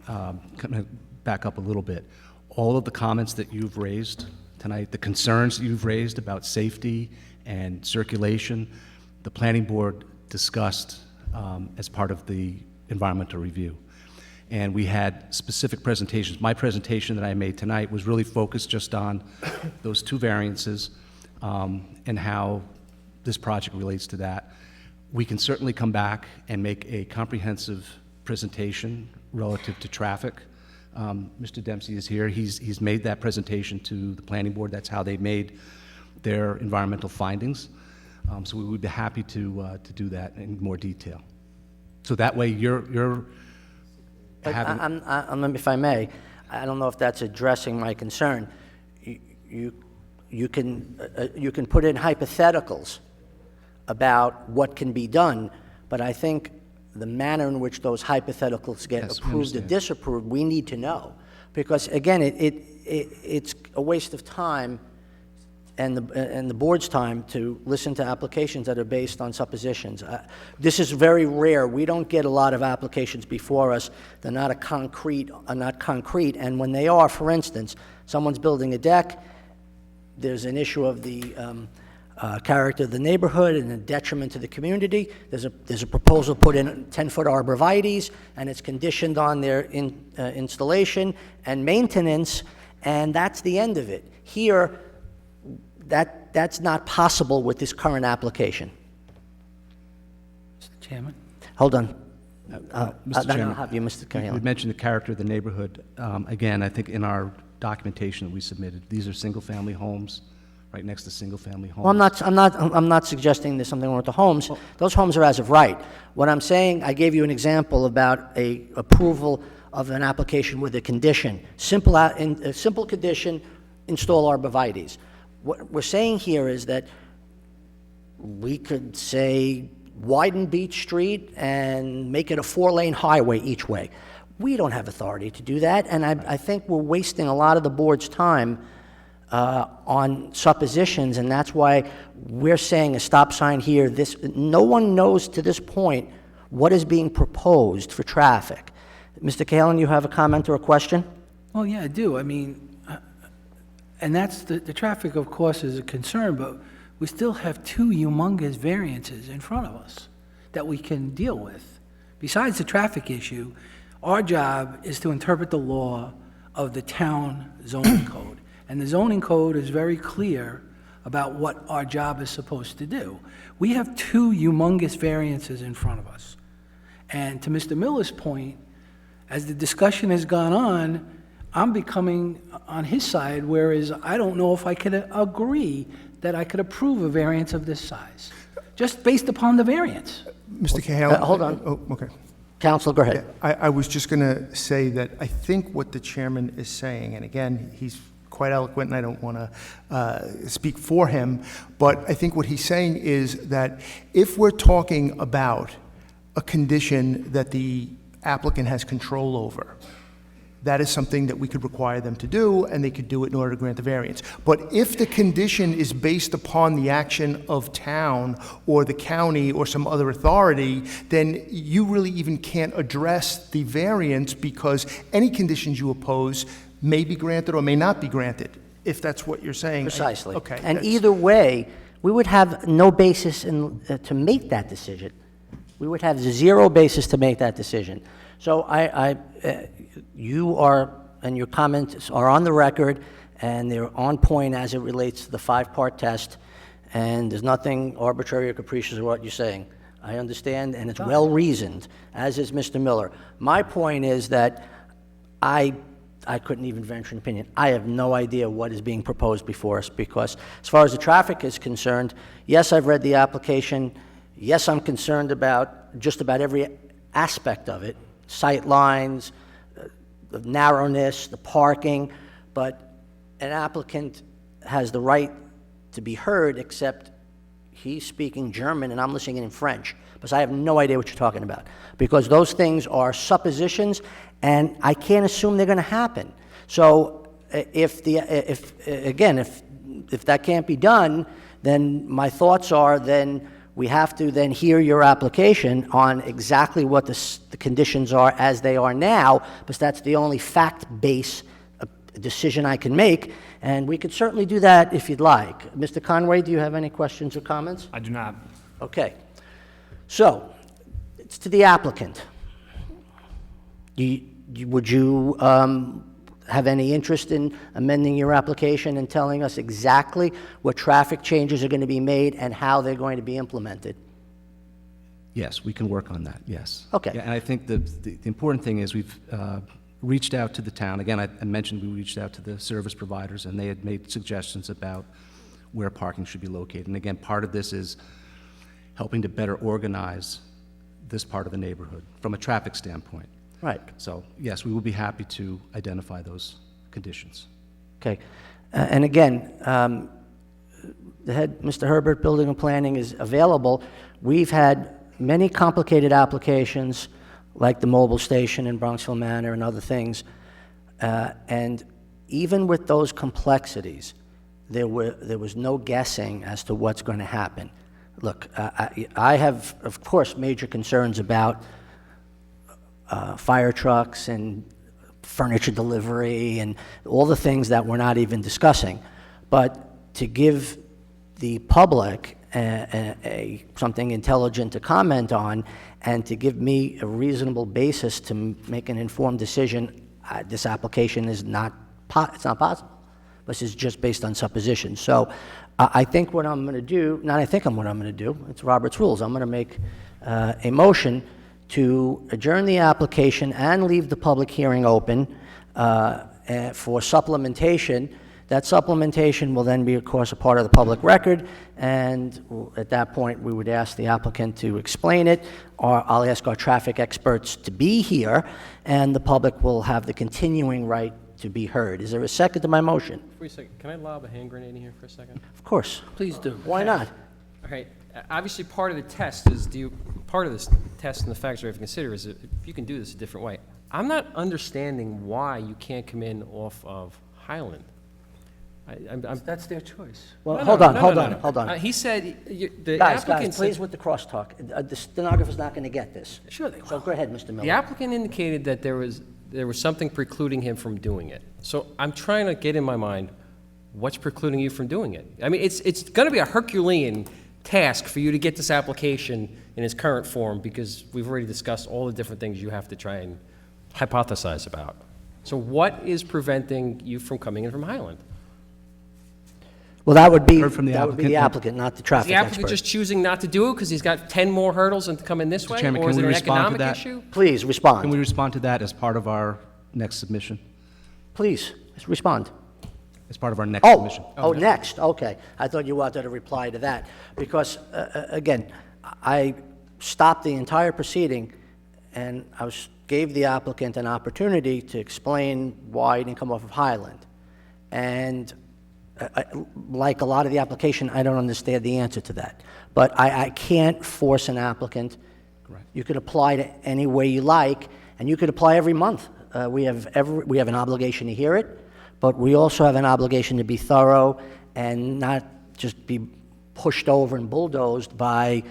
kind of back up a little bit, all of the comments that you've raised tonight. The concerns you've raised about safety and circulation, the planning board discussed as part of the environmental review. And we had specific presentations. My presentation that I made tonight was really focused just on those two variances and how this project relates to that. We can certainly come back and make a comprehensive presentation relative to traffic. Mr. Dempsey is here. He's made that presentation to the planning board. That's how they made their environmental findings. So we would be happy to do that in more detail. So that way you're But having... if I may, I don't know if that's addressing my concern. You can put in hypotheticals about what can be done, but I think the manner in which those hypotheticals get Yes, we approved or understand. disapproved, we need to know. Because again, it's a waste of time and the board's time to listen to applications that are based on suppositions. This is very rare. We don't get a lot of applications before us. They're not concrete, and when they are, for instance, someone's building a deck, there's an issue of the character of the neighborhood and a detriment to the community. There's a proposal put in 10-foot arborvitaes, and it's conditioned on their installation and maintenance, and that's the end of it. Here, that's not possible with this current application. Mr. Chairman? Hold on. Mr. Then Chairman, I'll have you, Mr. we Cahalan. mentioned the character of the neighborhood. Again, I think in our documentation that we submitted, these are single-family homes, right next to single-family homes. Well, I'm not suggesting there's something wrong with the homes. Those homes are as of right. What I'm saying, I gave you an example about a approval of an application with a condition. A simple condition, install arborvitaes. What we're saying here is that we could say widen Beach Street and make it a 4-lane highway each way. We don't have authority to do that, and I think we're wasting a lot of the board's time on suppositions, and that's why we're saying a stop sign here. No one knows to this point what is being proposed for traffic. Mr. Cahalan, you have a comment or a question? Well, yeah, I do. I mean, and that's the traffic, of course, is a concern, but we still have two humongous variances in front of us that we can deal with. Besides the traffic issue, our job is to interpret the law of the town zoning code. And the zoning code is very clear about what our job is supposed to do. We have two humongous variances in front of us. And to Mr. Miller's point, as the discussion has gone on, I'm becoming on his side, whereas I don't know if I could agree that I could approve a variance of this size, just based upon the variance. Mr. Cahalan? Hold on. Oh, okay. Counsel, go ahead. I was just going to say that I think what the chairman is saying, and again, he's quite eloquent, and I don't want to speak for him, but I think what he's saying is that if we're talking about a condition that the applicant has control over, that is something that we could require them to do, and they could do it in order to grant the variance. But if the condition is based upon the action of town or the county or some other authority, then you really even can't address the variance, because any conditions you oppose may be granted or may not be granted, if that's what you're saying. Precisely. Okay. And that's- either way, we would have no basis to make that decision. We would have zero basis to make that decision. So you are, and your comments are on the record, and they're on point as it relates to the 5-part test, and there's nothing arbitrary or capricious in what you're saying. I understand, and it's well-reasoned, as is Mr. Miller. My point is that I couldn't even venture an opinion. I have no idea what is being proposed before us, because as far as the traffic is concerned, yes, I've read the application. Yes, I'm concerned about just about every aspect of it, sight lines, the narrowness, the parking, but an applicant has the right to be heard, except he's speaking German and I'm listening in French, because I have no idea what you're talking about, because those things are suppositions, and I can't assume they're going to happen. So if that can't be done, then my thoughts are then we have to then hear your application on exactly what the conditions are as they are now, because that's the only fact base decision I can make, and we could certainly do that if you'd like. Mr. Conway, do you have any questions or comments? I do not. Okay. So, it's to the applicant. Would you have any interest in amending your application and telling us exactly what traffic changes are going to be made and how they're going to be implemented? Yes, we can work on that, yes. Okay. Yeah, and I think the important thing is we've reached out to the town. Again, I mentioned we reached out to the service providers, and they had made suggestions about where parking should be located. And again, part of this is helping to better organize this part of the neighborhood from a traffic standpoint. Right. So, yes, we will be happy to identify those conditions. Okay. And again, the head, Mr. Herbert, Building and Planning is available. We've had many complicated applications, like the mobile station in Bronxville Manor and other things. And even with those complexities, there was no guessing as to what's going to happen. Look, I have, of course, major concerns about fire trucks and furniture delivery and all the things that we're not even discussing. But to give the public something intelligent to comment on and to give me a reasonable basis to make an informed decision, this application is not, it's not possible. This is just based on suppositions. So I think what I'm going to do, not I think I'm what I'm going to do, it's Robert's rules. I'm going to make a motion to adjourn the application and leave the public hearing open for supplementation. That supplementation will then be, of course, a part of the public record, and at that point, we would ask the applicant to explain it, or I'll ask our traffic experts to be here, and the public will have the continuing right to be heard. Is there a second to my motion? Wait a second, can I lob a hand grenade in here for a second? Of course. Please do. Why not? All right, obviously, part of the test is, part of this test and the factors we have to consider is if you can do this a different way. I'm not understanding why you can't come in off of Highland. That's their choice. Well, No, hold no, on, no, hold no, on, no. hold on. He said, the Guys, applicant please said, with the crosstalk. The stenographer's not going to get this. Sure they will. So go ahead, Mr. Miller. the applicant indicated that there was something precluding him from doing it. So I'm trying to get in my mind, what's precluding you from doing it? I mean, it's going to be a Herculean task for you to get this application in its current form because we've already discussed all the different things you have to try and hypothesize about. So what is preventing you from coming in from Highland? Well, that would be Heard from the the applicant, not the Is traffic the applicant expert. just choosing not to do it because he's got 10 more hurdles and to come in this way? Chairman, Or can is it we an respond to economic that? issue? Please respond. Can we respond to that as part of our next submission? Please, respond. As part of our next submission? Next, okay. I thought you wanted to reply to that, because, again, I stopped the entire proceeding, and gave the applicant an opportunity to explain why he didn't come off of Highland. And like a lot of the application, I don't understand the answer to that. But I can't force an applicant. Correct. You could apply to any way you like, and you could apply every month. We have an obligation to hear it, but we also have an obligation to be thorough and not just be pushed over and bulldozed by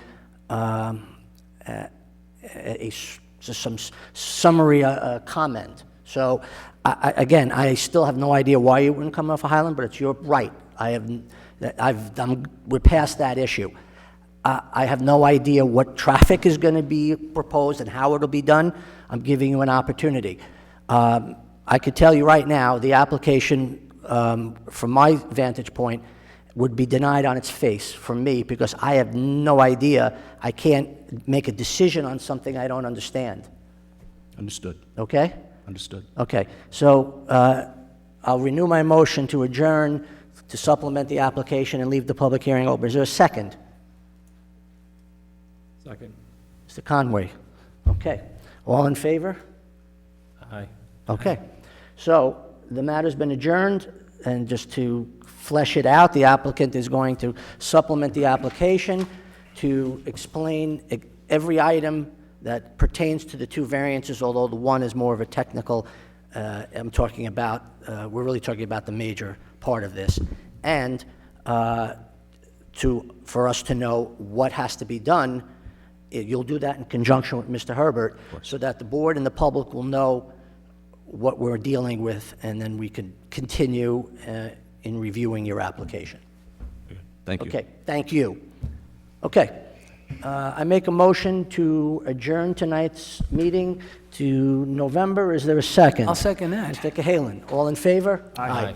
some summary comment. So, I still have no idea why you wouldn't come off of Highland, but it's your right. We're past that issue. I have no idea what traffic is going to be proposed and how it'll be done. I'm giving you an opportunity. I could tell you right now, the application, from my vantage point, would be denied on its face from me because I have no idea. I can't make a decision on something I don't understand. Understood. Okay? Understood. Okay. So I'll renew my motion to adjourn, to supplement the application and leave the public hearing open. Is there a second? Second. Mr. Conway? Okay. All in favor? Aye. Okay. So the matter's been adjourned, and just to flesh it out, the applicant is going to supplement the application to explain every item that pertains to the two variances, although the one is more of a technical, we're really talking about the major part of this, and for us to know what has to be done. You'll do that in conjunction with Mr. Herbert, so that the board and the public will know what we're dealing with, and then we can continue in reviewing your application. Thank you. Okay, thank you. Okay, I make a motion to adjourn tonight's meeting to November. Is there a second? I'll second that. Mr. Cahalan, all in favor? Aye.